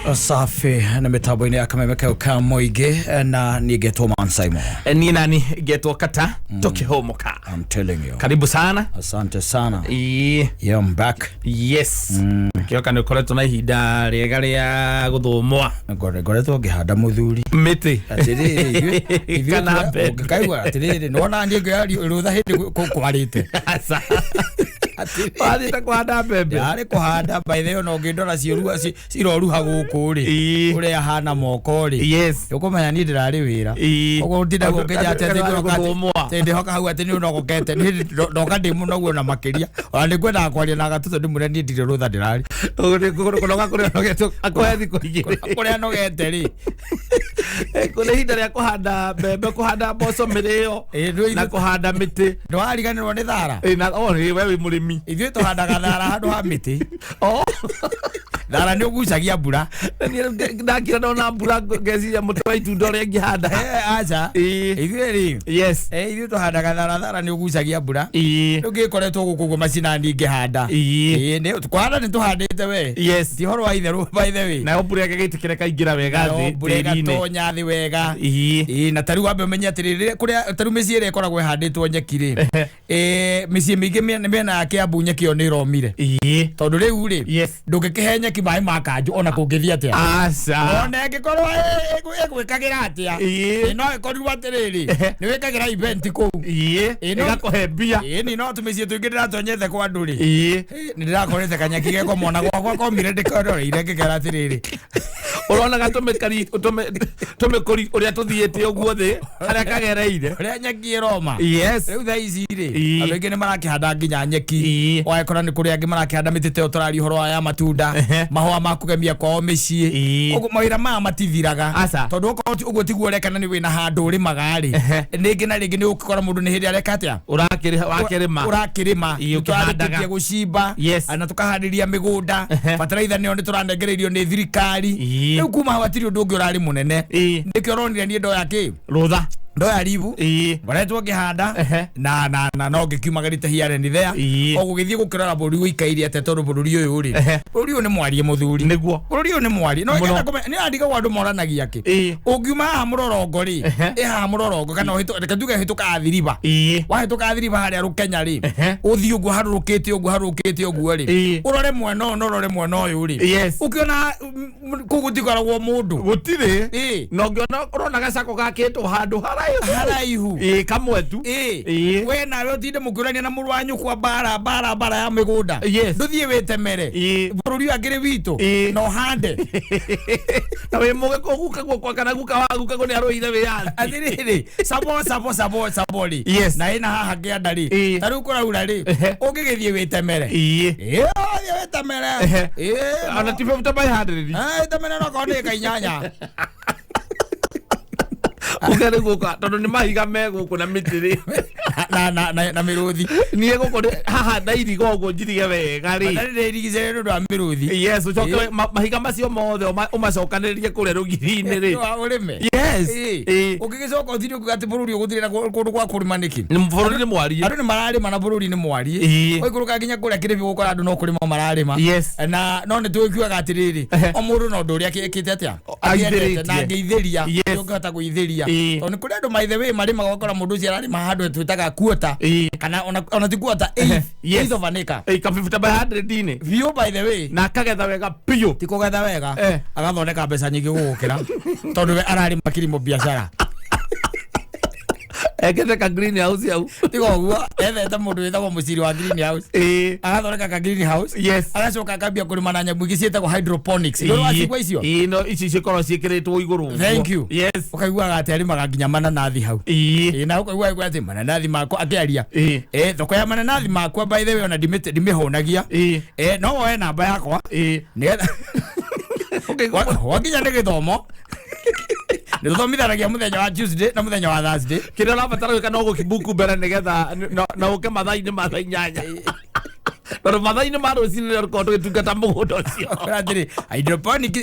Safi na mitambo-ini ya Kamemeka ka Moige na nigetwo Man Simon. Ni nani getwo Kata tukihomoka. I'm telling you. Karibu sana. Asante sana. Yeah, I'm back. Yes. Kioka ni koleto na ihinda riega ria guthumwa. Ngoretwo ngihanda muthuri. Miti. Atiriri kana be. Kaigwa atiriri nona ndi ngari rutha hindi kwarite. Asa. Pali ta kuhanda bebe. Yari kuhanda by the way no ngindora ciroruha guku ri. Uri ahana moko ri. Yes. Ukumenya ni ndirari wira. Ugo ndinda gukenya atete guthumwa. Tende hoka hau ati ni unogokete ni ndoka ndi muno guo makiria. Ona ni kwenda kwaria na gatutu ndi mure ndi ndire rutha ndirari. Kunoga kuri nogeto akoya thiko igiri. Kuri nogete ri. Kule hinda ria kuhanda bebe kuhanda mboco mirio na kuhanda miti. Ndwariganirwo ni thara. Na wewe murimi. Ithuĩ tuhandaga thara handu ha mĩtĩ. Thara nĩ ũgucagia mbura. Ndakira ndona mbura ngeciria mũtĩ wa itunda ũrĩa ngĩhanda. Aca. Ithuĩ rĩ. Yes. Ithuĩ tuhandaga thara nĩ ũgucagia mbura. Rĩu ngĩkoretwo gũkũ guo macinani ngĩhanda. Kũhanda nĩ tũhandĩte we. Yes. Ti horo wa itherũ by the way. Nayo mbura ĩgagĩtĩkĩra kaingĩra wega thĩ tĩĩri-inĩ. Tonya thĩ wega. Na tarĩu wambe ũmenye atĩrĩrĩ kũrĩa tarĩu mĩciĩ ĩrĩa ĩkoragwo ĩhandĩtwo nyeki rĩ. Mĩciĩ mĩingĩ mĩena ya Kiambu nyeki ĩyo nĩ ĩromire. Tondũ rĩu rĩ ndũngĩkĩhe nyeki maĩ ma kanjũ ona kũngĩthia atĩa. Aca. Ona ĩngĩkorwo ĩgwĩkagĩra atĩa. No ĩkorirwo atĩrĩrĩ nĩ wĩkagĩra event kũu. Ĩgakũhe mbia. Ĩni no tũmĩciĩ tũingĩ ndĩratonyete kwa andũ rĩ. Nĩ ndĩrakorete kanyeki geko mwana gwakwa komire ndĩkororeire ngĩkera atĩrĩrĩ. Ũronaga tũmĩkũri ũrĩa tũthiĩte ũguo thĩ harĩa kagereire. Ũrĩa nyeki ĩroma. Rĩu thaa ici rĩ andũ aingĩ nĩ marakĩhanda nginya nyeki. Wagĩkora nĩ kũrĩ angĩ marakĩhanda mĩtĩ ta ũtarari ũhoro wa ya matunda. Mahũa ma kũgemia kwao mĩciĩ. Ũguo mawĩra maya matithiraga. Tondũ okorwo ũguo tiguo ũrekana nĩ wĩna handũ ũrĩmaga rĩ. Rĩngĩ na rĩngĩ nĩ ũgũkora mũndũ nĩ hĩndĩ areka atĩa. Ũrakĩrĩma. Tũrarĩkĩtie gũcimba. Na tũkaharĩria mĩgũnda. Bataraitha nĩyo nĩ tũranengereirio nĩ thirikari. Rĩu kuma hau hatirĩ ũndũ ũngĩ ũrarĩ mũnene. Nĩkĩo ũronire niĩ ndoya kĩ? Rũtha. Ndoya ribu. Ngoretwo ngĩhanda na no ngĩkiumagarĩte here and there. O gũgĩthiĩ gũkĩrora bũrũri ũikaire atĩa tondũ bũrũri ũyũ rĩ. Bũrũri ũyũ nĩ mwarie mũthuri. Nĩguo. Bũrũri ũyũ nĩ mwarie. No nĩ andigagwo andũ moranagia kĩ. Ũngiuma haha mũrorongo rĩ. Haha mũrorongo kana reke tuge hĩtũka Athiriba. Wahĩtũka Athiriba harĩa Rũkenya rĩ. Ũthiĩ ũguo harũrũkĩte ũguo rĩ. Ũrore mwena ũyũ na ũrore mwena ũyũ rĩ. Ũkĩona kũu gũtikoragwo mũndũ. Gũtirĩ. Na ũngĩona ũrona gacako gakĩtwo handũ haraihu kamwe tu we nawe ũtinde mũkĩũrania na mũrũ wa nyũkwa bara ya mĩgũnda ndũthiĩ wĩtemere bũrũri ũyũ angĩrĩ witũ na ũhande na wĩ mũgĩkũ guka guokwa kana guka wa guka nĩ arũire wĩyathi atĩrĩrĩ sabo rĩ na ĩna haha kĩanda rĩ ta rĩu kũraura rĩ ũngĩgĩthiĩ wĩtemere wĩtemere ona ti 50 by 100 wĩtemere no korwo nĩ ĩka 8 ukere guka tondu ni mahiga me guku na mitiri na miruthi nie guku haha ndairigo guo njirige wega ri ndari irigicere ndu wa miruthi yes ucoke mahiga macio mothe umacokaniririe kure rugiri-ini ri urime yes ukigicoka uthiri ugati bururi uguthirira kundu kwa kurima niki bururi ni mwarie andu ni mararima na bururi ni mwarie oikuruka nginya kuria kiribi gukora andu no kurima mararima na no ni tuikiuaga atiriri o mundu no ndu uria akite atia na ngeithiria ukahota guithiria tondũ kũrĩ andũ by the way marĩmaga gũkora mũndũ ũcio ararĩma handũ twĩtaga kuota kana ona ti kuota eighth of an acre ka 50 by 100 view by the way na akagetha wega piyo ti kũgetha wega agathondeka mbeca nyingĩ gũgũkĩra tondũ we ararĩma kilimo biashara ekete ka greenhouse yau tigo guo ethete mũndũ wĩtagwo mũciri wa greenhouse agathondeka ka greenhouse agacoka akambia kũrĩma na nyamũ ingĩ ciĩtagwo hydroponics nĩ wacigua icio no ici cikorwo ciĩkĩrĩtwo igũrũ thank you yes ũkaiguaga atĩ arĩmaga nginya mananathi hau na ũkaiguaga atĩ mananathi makwa akĩaria thoko ya mananathi makwa by the way ona ndimĩhũnagia no woe namba yakwa nĩgetha wakinya nĩ gĩthomo nĩ tũthomithanagia mũthenya wa Tuesday na mũthenya wa Thursday kĩrĩa ũrabatara gwĩka no gũkibuku mbere nĩgetha na ũke mathaa-inĩ ma thaa 8 tondũ mathaa-inĩ ma rũcinĩ nĩrĩo rũkorwo tũgĩtungata mũgũnda ũcio atĩrĩ hydroponic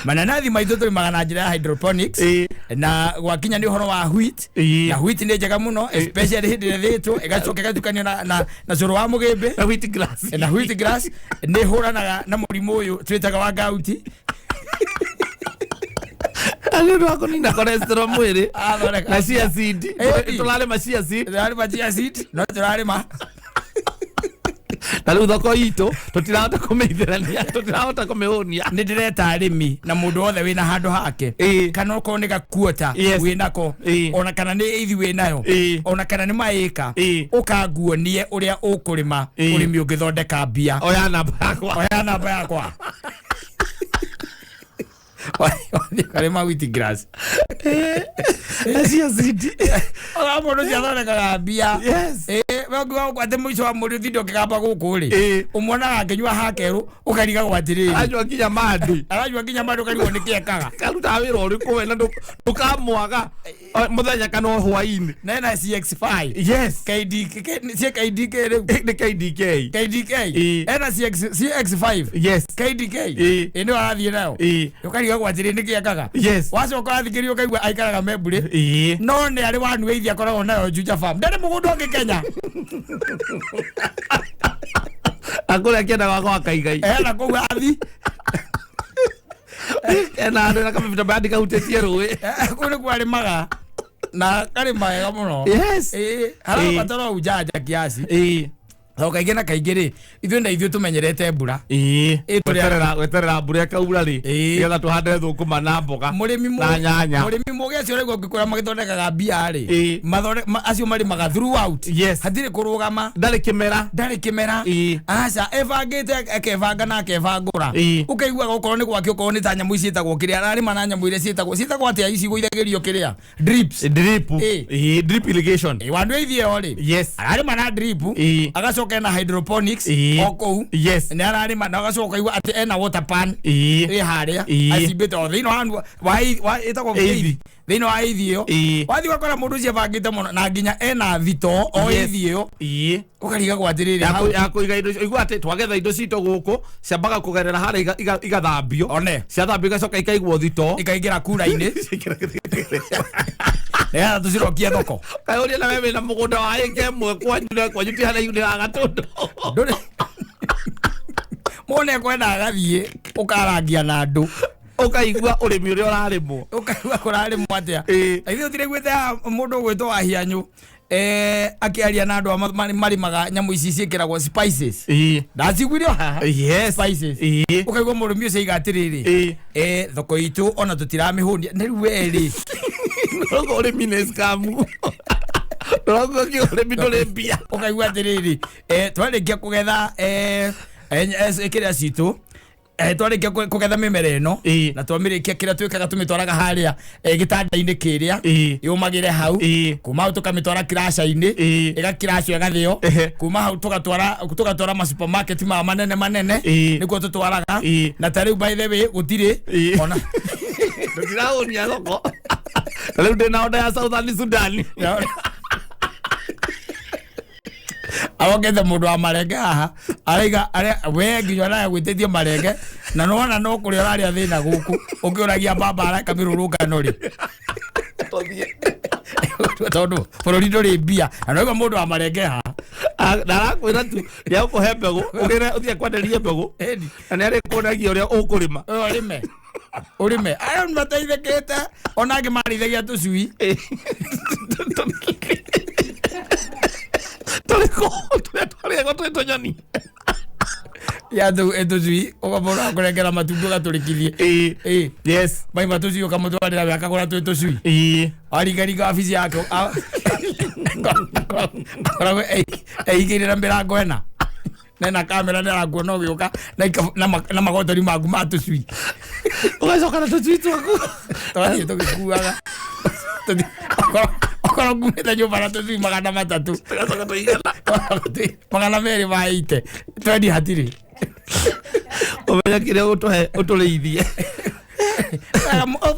mananathi maitũ tũrĩmaga na njĩra ya hydroponics na gwakinya nĩ ũhoro wa wheat na wheat nĩ njega mũno especially hĩndĩ ĩrĩa ĩthĩtwo ĩgacoka ĩgatukanio na cũrũ wa mũgĩmbĩ na wheat grass nĩ hũranaga na mũrimũ ũyũ twĩtaga wa gauti ale ndo ako nina cholesterol mwili na chia seed tulale ma chia seed no tulale ma na thoko itu tutirahota kumeitherania tutirahota kumehonia ni ndireta arimi na mundu othe wina handu hake kana uko ni gakuota winako ona kana ni ithi winayo ona kana ni maika ukanguonie uria ukurima urimi ungithondeka mbia oya namba yakwa Kalema wheat grass. Chia seed. Ola mundu ciathondekaga mbia. Wewe kwate mwico wa mundu thindo kigamba guku ri. Umwona akenywa hakeru ukariga gwatiriri. Ajwa kinya mandi. Arajwa kinya mandi ukarigo nikiekaga. Karuta wira uriku we na ndukamwaga muthenya kana hwaini. Nena CX5. Yes. KDK ni KDK. Ena CX5. Yes. KDK. Ino arathie nayo. Ukariga gwatiriri nikiekaga. Yes. Wacoka athikirio kaigua aikaraga membure. No ni ari wanu weithia koragwo nayo Juja Farm. Ndari mugundu ongi Kenya. Akora kienda gwakwa kaigai. Na kuu athi. Na andu na kama vitabadi kautetie ruwe. Kule kwali maga. Na kali maega muno. Yes. Hala pataro ujaja kiasi. Kaingĩ na kaingĩ rĩ ithuĩ tumenyerete mbura weterera mbura ĩkaura rĩ nĩgetha tũhande thũkũma na mboga na nyanya. Mũrĩmi mũgĩ acio rĩu ũngĩkora magĩthondekaga mbia rĩ acio marĩmaga throughout hatirĩ kũrũgama ndarĩ kĩmera aca ebangĩte akebanga na akebangũra ũkaiguaga okorwo nĩ gwake okorwo nĩ ta nyamũ ici ciĩtagwo kĩrĩa ararĩma na nyamũ iria ciĩtagwo atĩa ici igũithagĩrio kĩrĩa drip irrigation wandu ithie o rĩ ararĩma na drip agacoka na hydroponics okou ni ararima na gacoka igua ati ena water pan haria acibite o thino handu wa itako thino wa ithio wathi wakora mundu cia bangite muno na nginya ena thito o ithio ukariga gwatiriri ya kuiga indo igua ati twagetha indo cito guku ciambaga kugerera haria igathambio ciathambio igacoka ikaigwo thito ikaigira kura-ini ya tucirokia thoko kayoria na wewe na mugunda wa ekemwe kwanyu ti haraihu ni agatundu nduri mone kwenda agathie ukarangia na andu ukaigua urimi uria urarimwo ukaigua kurarimwo atia ithuĩ tũtirĩiguĩte mũndũ ũgwĩtwo wa hianyu akiaria na andu marimaga nyamũ ici ciĩkĩragwo spices ndaciguire haha spices ukaigua mũrĩmi ũcio iga atĩrĩrĩ thoko itũ ona tũtiramĩhũnia nĩ rĩu werĩ rogo urimi nĩ scam rogo ki urimi ndũrĩ mbia ukaigua atĩrĩrĩ twarĩkia kũgetha kĩrĩa citũ twarĩkia kũgetha mĩmera ĩno na twamĩrĩkia kĩrĩa twĩkaga tũmĩtwaraga harĩa gĩtanda-inĩ kĩrĩa yũmagĩre hau kuma hau tũkamĩtwara kiraca-inĩ ĩgakiracio ĩgathĩo kuma hau tũgatwara masupermarket maya manene nĩkuo tũtwaraga na tarĩu by the way gũtirĩ ona ndũtirahũnia thoko tarĩu ndĩna oda ya Southern Sudan awogethe mundu wa marenge haha araiga we nginya na gwĩtĩtie marenge na nona no kũrĩa ũrarĩa thĩna gũkũ ũkĩũragia mbambara kamirũrũngano ri tondu bũrũri ndũrĩ mbia na noiga mundu wa marenge haha ndarakwĩra tu nĩagũkũhe mbegũ ũthiĩ kwenderie mbegũ na nĩarĩkuonagia ũrĩa ũkũrĩma urime aya mateithĩkĩte ona angĩ marĩithagia tũcui tũrĩego twĩ tũnyoni ya tũcui ũgabora kũrengera matumbĩ ũgatũrĩkithie maima tũcui ũkamũtwarĩra we akagũra twĩ tũcui aringaringa wabici yake akoragwo eigĩrĩra mĩrango ĩna nena kamera nĩarakuona ũgĩũka na magotori maku ma tũcui ũgacoka na tũcui twaku twathiĩ tũgĩkuaga okorwo kumĩte nyũmba na tũcui 300 200 maite twendi hatirĩ ũmenya kĩrĩa ũtũrĩithie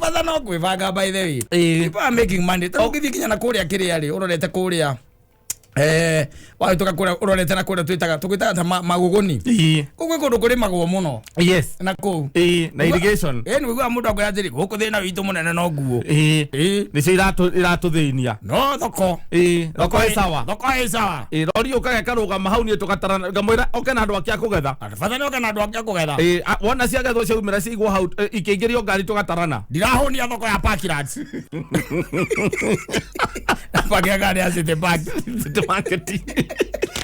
bata no kwĩbanga by the way people are making money tũngĩthiĩ kinya na kũrĩa kĩrĩa rĩ ũrorete kũrĩa wa tukakura urorete na kura twitaga ta maguguni kugwe kundu kuri maguo muno yes na ku na irrigation ni wigua mundu akwira atiri guku thina witu munene no nguo nicio iratuthinia no thoko thoko ĩ sawa rori ũkage karũgama hau niĩ tũgatarana ngamwĩra oke na andũ akia kũgetha bata oke na andũ akia kũgetha wona ciagethwo ciaumĩra ciigwo hau ikĩingĩrio ngari tũgatarana ndirahũnia thoko ya Parklands pakia ngari ya City Market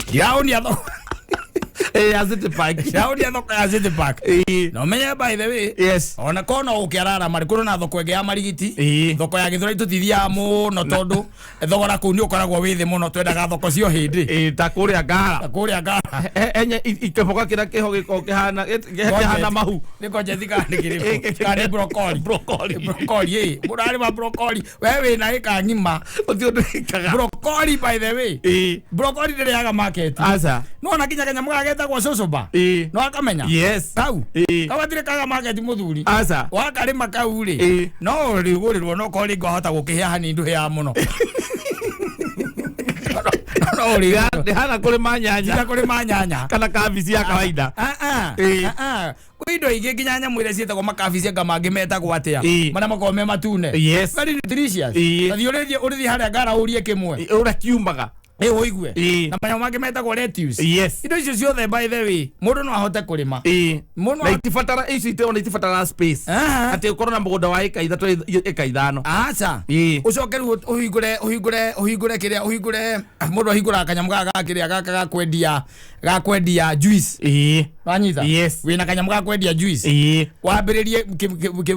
ndirahũnia thoko ya City Park ndirahũnia thoko ya City Park no menye by the way yes ona kono ũkĩarara marĩ kũrĩ na thoko ĩngĩ ya marigiti thoko ya Gĩthũrai tũtithiaga mũno tondũ thogora kũu nĩ ũkoragwo wĩ thĩ mũno twendaga thoko cio hĩndĩ ta kũrĩa Ngara enye ikĩboga kĩrĩa kĩho gĩkoragwo kĩhana mahu nĩko njeti kana broccoli mũrarĩma broccoli we wĩna ĩka ng'ima broccoli by the way broccoli ndĩrĩaga market no na kinya kanyamũ gagetagwo cocoba no akamenya yes kau kawathire kaga market mũthuri wakarĩma kau rĩ no rĩgũrĩrwo no korĩ ngahota gũkĩhĩa hanini ndũhĩa mũno ndihana kũrĩ manyanya kana kabici ya kawaida kwĩ indo ingĩ nginya nyamũ iria ciĩtagwo makabici anga mangĩ metagwo atĩa marĩa makoragwo me matune very nutritious tathiĩ ũrĩthiĩ harĩa Ngara ũrie kĩmwe ũrĩa kiumaga ũigue na manyamũ mangĩ metagwo lettuce indo icio ciothe by the way mũndũ no ahote kũrĩma na itibatara icio ite ona itibatara space atĩ ũkorwo na mũgũnda wa ĩka 3 ĩka 5 aca ũcoke rĩu ũhingũre kĩrĩa mũndũ ahingũraga kanyamũ gaka kĩrĩa gaka gakwendia juice wanyita wĩna kanyamũ gakwendia juice wambĩrĩrie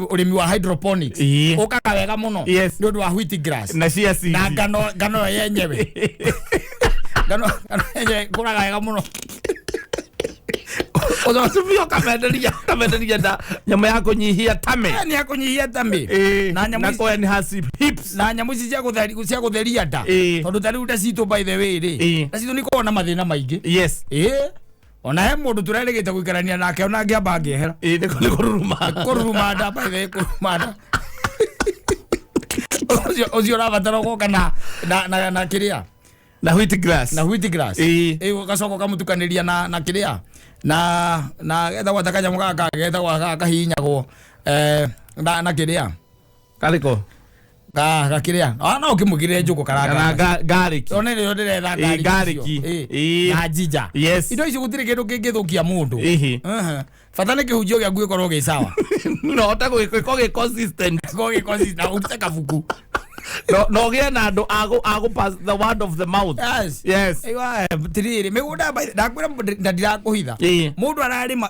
ũrĩmi wa hydroponics ũkaga wega mũno nĩ ũndũ wa wheat grass na chia seeds na ngano yenyewe ngano yenyewe kũraga wega mũno Ozotubio kamenderia da nyama yako nyihia tame ni yako nyihia tame na nyama yako yani has hips na nyama ici cia gutheria da tondu tari uta cito by the way ri na cito niko na mathina maingi yes ona he mundu turerigite guikarania nake ona ngiamba ngihera ni kururuma da by the way kururuma da ozio rabatara goka na kiria na wheat grass ugacoka ukamutukaniria na kiria na getha gwataka nyamu gaka getha gwaka hihinyagwo na kiria kaliko kiria no ukimugirire njugu karanga garlic one rĩo ndĩretha garlic na ginger indo icio gũtirĩ kĩndũ kĩngĩthũkia mũndũ bata nĩ kĩhunjio gĩaku gĩkorwo gĩ sawa no ta gĩkorwo consistent ũrute kabuku no gĩa na andũ agũ pass the word of the mouth yes aiwa tiriri mĩgũnda ndakwĩra ndirakũhitha mũndũ ararĩma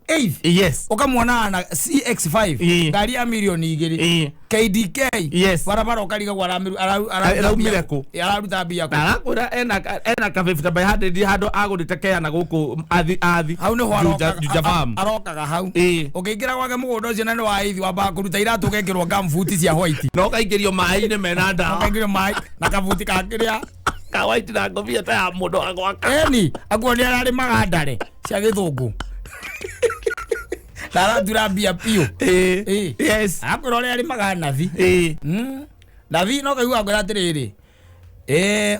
eighth yes ukamwona na CX5 ngari ya milioni 2 KDK barabara ukariga gwa araumire ku araruta mbia ku arakwira ena ka 50 by 100 hando agũrĩtekea na gũkũ athi hau nĩ arokaga hau ũkĩingĩra gwake mũgũnda ũcio na nĩ wa eithi wamba kũruta iratũ ũgekĩrwo gumboot cia white no kaingĩrio maĩ-inĩ mena ndawa kaingĩrio maĩ na kabuti kakĩrĩa ka white na ngobia ta ya mũndũ wa gwaka akuo nĩ ararĩmaga ndare cia gĩthũngũ Dara mbia pio yes akwĩra ũrĩa arĩmaga nathi nathi no kaigua ngwĩra atĩrĩrĩ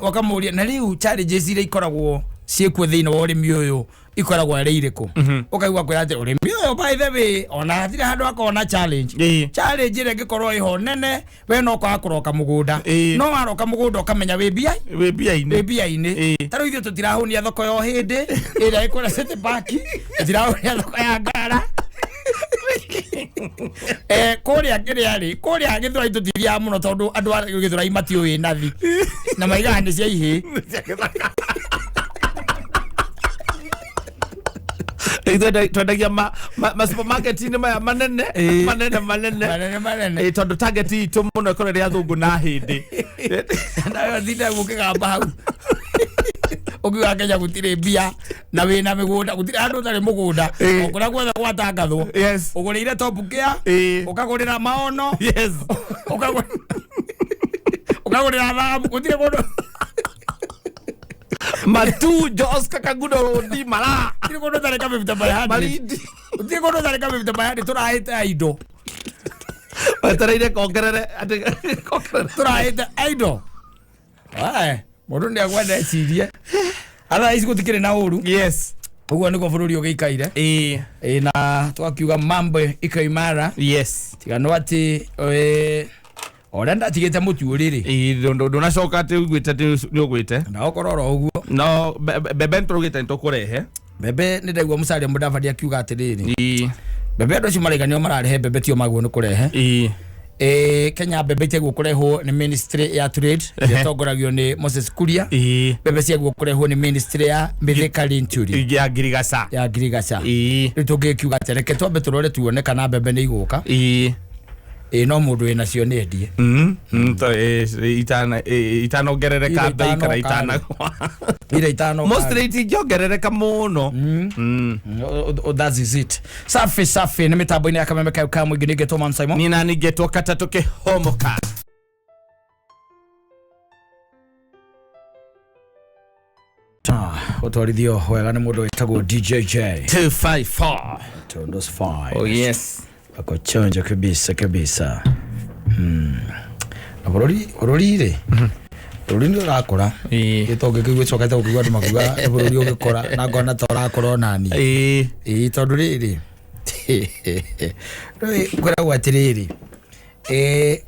wakamũria na rĩu challenges iria ikoragwo ciĩkuo thĩinĩ wa ũrĩmi ũyũ ikoragwo arĩ irĩkũ ũkaigua kwĩra atĩ ũrĩmi ũyũ by the way ona hatirĩ handũ akona challenge ĩrĩa ĩngĩkorwo ĩho nene we no kwaga kũroka mũgũnda no waroka mũgũnda ũkamenya wĩ mbia-inĩ ta rĩu ithuĩ tũtirahũnia thoko ya hĩndĩ ĩrĩa ĩkũrĩa City Park tũtirahũnia thoko ya Ngara kũrĩa Gĩthũrai tũtithiaga mũno tondũ andũ a Gĩthũrai matiũĩ nathi na maigaga nĩ cia ihĩ twendagia supermarket-inĩ maya manene tondũ target itũ mũno ĩkorwo ĩrĩ athũngũ na hĩndĩ nayo thinda gũkĩgamba hau ũkiuga Kenya gũtirĩ mbia na wĩna mĩgũnda gũtirĩ handũ ũtarĩ mũgũnda okũrĩa guothe gwatangathwo ũgũrĩire top gear ũkagũrĩra maono ũkagũrĩra thahabu gũtirĩ kũndũ matu Jos Kagudo di mara gũtirĩ kũndũ ũtarĩ ka 50 by 100 gũtirĩ kũndũ ũtarĩ ka 50 by 100 tũrahĩte indo wetereire kongerere tũrahĩte indo Mundu ndi agwenda ciria. Ala isi gutikire na uru. Yes. Uguo niko bururi ugikaire. Na twakiuga mambo ikaimara. Yes. Tigano ati orenda tigete mutu uriri. Ndona coka ati ugwite ati ni ugwite. Na okororo uguo. No bebe nturugite ntukurehe. Bebe ndegwa musari Mudavadi akiuga atiriri. Bebe ndo cimaraiganio mararehe bebe tio maguo nukurehe. Kenya bebe tegwo kurehwo ni Ministry ya Trade yatongoragio ni Moses Kuria. Bebe ciagwo kurehwo ni Ministry ya Mithika Linturi ya Girigasa. Ritugikiuga tereke twambe turore tuone kana bebe ni iguka. No mundu ina cio ni endie. Itano gerereka ndai kana itana. Ira itano. Most jongerereka muno. That is it. Safi ni mitambo ina Kameme ka mwingine geto Man Simon. Ni nani geto katatoke homoka. Otorithio wega ni mundu wetagwo DJJ 254. Those 5. Oh yes. Ako chonjo kabisa. Ororire. Ororire urakora. Gitoge kigwe cokete ukigwa ndimakuga ororire ugikora na ngona ta urakora nani. Tondu riri. Kora gwatiriri.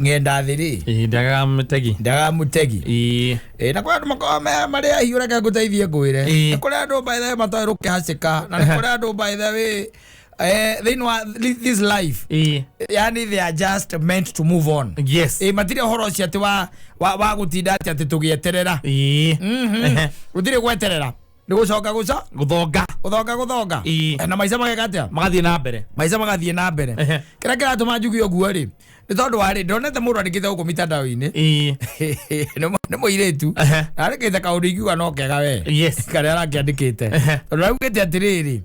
Ngenda thiri. Ndaga mutegi. Na kwa andu makoma mari ahiura ka guteithie ngwire. Na kuri andu by the way matoeruke hacika na kuri andu by the way they know this life. Yani they are just meant to move on. Yes. Matire horo cia ati wa gutinda ati tugieterera. Utire gweterera. Ni gucoka guthonga. Na maica mageka atia? Magathie na mbere. Maica magathie na mbere. Kira kiratuma njugi oguo ri. Ni tondu wari ndonete mundu andikite guku mitandao-ini. Ni muiretu. Arikite kaundu iguga no kega we. Yes. Kare arakiandikite. Tondu augite atiriri.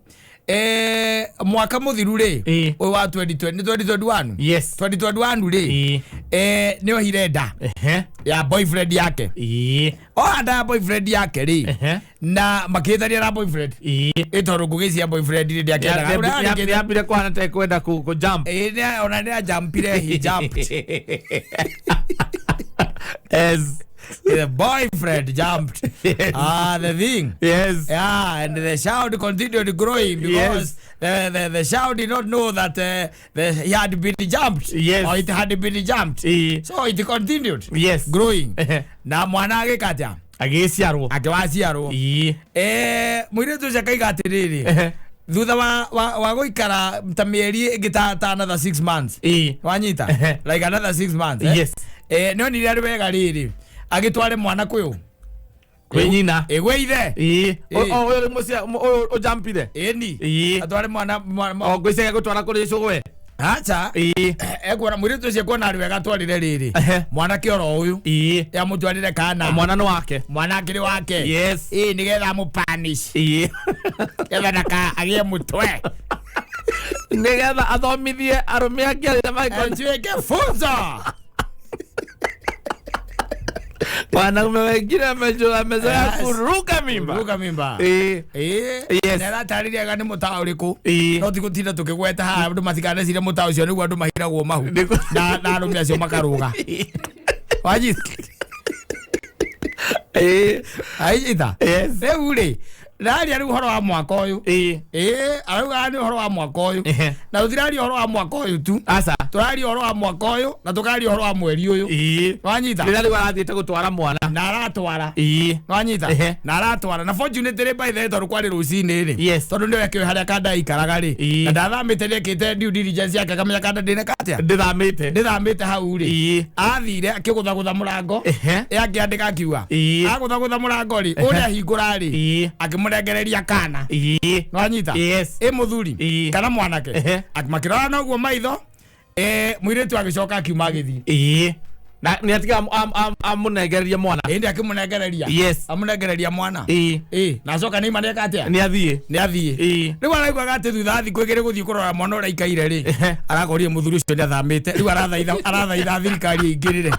Mwaka muthiru ri uyu wa 2021. Yes. 2021 ri ni ohirenda ya boyfriend yake. Anda boyfriend yake ri na makithania na boyfriend itoru kugisia boyfriend ri ndiakenda yambire kwana te kwenda ku jump. Ona ni jumpire he jumped. Yes. The boyfriend jumped. Yes. The thing. Yes. Yeah, and the shout continued growing because the shout did not know that he had been jumped. Yes. Or it had been jumped. So it continued. Yes. Growing. Na mwana agikatia. Agiciarwo. Akiwaciarwo. Mwire tu cakaiga atiriri. Thutha wa guikara ta mieri igita another 6 months. Wanyita. Like another 6 months. Yes. No ni rari wega riri. Agitware mwana kuyu kwe nyina egwe ithe oyo mucia o jumpire ni atware mwana gwicega gutwara kuri cugwe acha egwara muritu cie kuona ari wega twalire riri mwana kioro uyu ya mutwarire kana mwana no wake mwana kiri wake. Yes. Nigetha mu punish getha naka agie mutwe nigetha athomithie arume angiarire Michael tuike funzo. Wanaume wengine wamezoea kuruka mimba. Yes. Nera tariria gani mutao riku. No tigutinda tukigweta ha andu matikane cire mutao cio nigu andu mahiragwo mahu. Na arume acio makaruga. Waji. Aita. Yes. Reuri. Rari ari uhoro wa mwaka uyu. Arauga ni uhoro wa mwaka uyu. Na uthirari uhoro wa mwaka uyu tu. Asa. Turari uhoro wa mwaka uyu na tukari uhoro wa mweri uyu. Wanyita. Rari warathiete gutwara mwana. Na aratwara. Wanyita. Na aratwara. Na fortunately by the way kwari rucini ri. Yes. Tondu ndio yake haria kanda ikaraga ri. Na ndathamite nekite due diligence yake akamenya kanda ndine katia. Ndithamite hau ri. Athire akigutha murango. Yake andika akiuga. Agutha murango ri. Uria hingura ri. Akimurengereria kana. Wanyita. Yes. Muthuri kana mwanake. Akimakirora no guo maitho. Mwiretu agicoka akiuma agithi. Na ni atiga amunengereria mwana. Ndi akimunengereria. Yes. Amunengereria mwana. Na coka ni maneka atia. Ni athie. Riu araigwa gati thutha thi kwigire guthii kurora mwana ura ikaire ri. Arakoria muthuri ucio ni athamite. Riu arathaitha thirikari ingirire.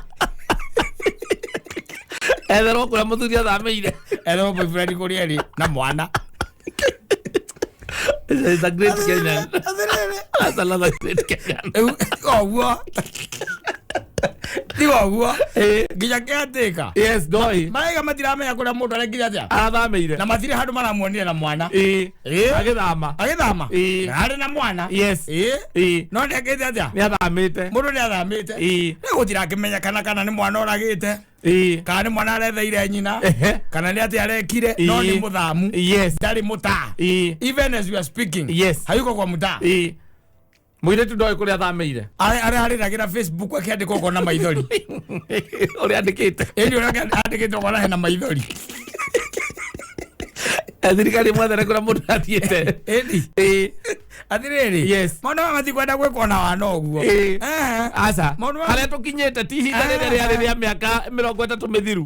Ethero kura muthuri athameire. Ethero boyfriend kuria ri na mwana. It's a great Kenyan. That's another great Kenyan. Oh, what? Tigo guo. Ginya kiateka. Yes, doi. Maiga matiramenya kuria mundu arekinya atia. Arathameire. Na matire handu maramuonire na mwana. Agithama. Ari na mwana. Yes. No ndekete atia. Ni athamite. Mundu ni athamite. Ni gutirakimenya kana ni mwana oragite. Kana ni mwana aretheire nyina. Kana ni atia arekire no ni muthamu. Yes. Ndari muta. Even as we are speaking. Yes. Hayuko kwa muta. Mwire tu ndoi kuria thameire. Ari ragira Facebook akiandika uko na maithori. Uri andikite. Eni uri andikite uko na maithori. Thirikari mwathana kuria mundu athiete. Eni. Athiriri. Yes. Maundu matikwenda gwikona wana uguo. Asa. Haria tukinyete ti hinda riria miaka 30 mithiru.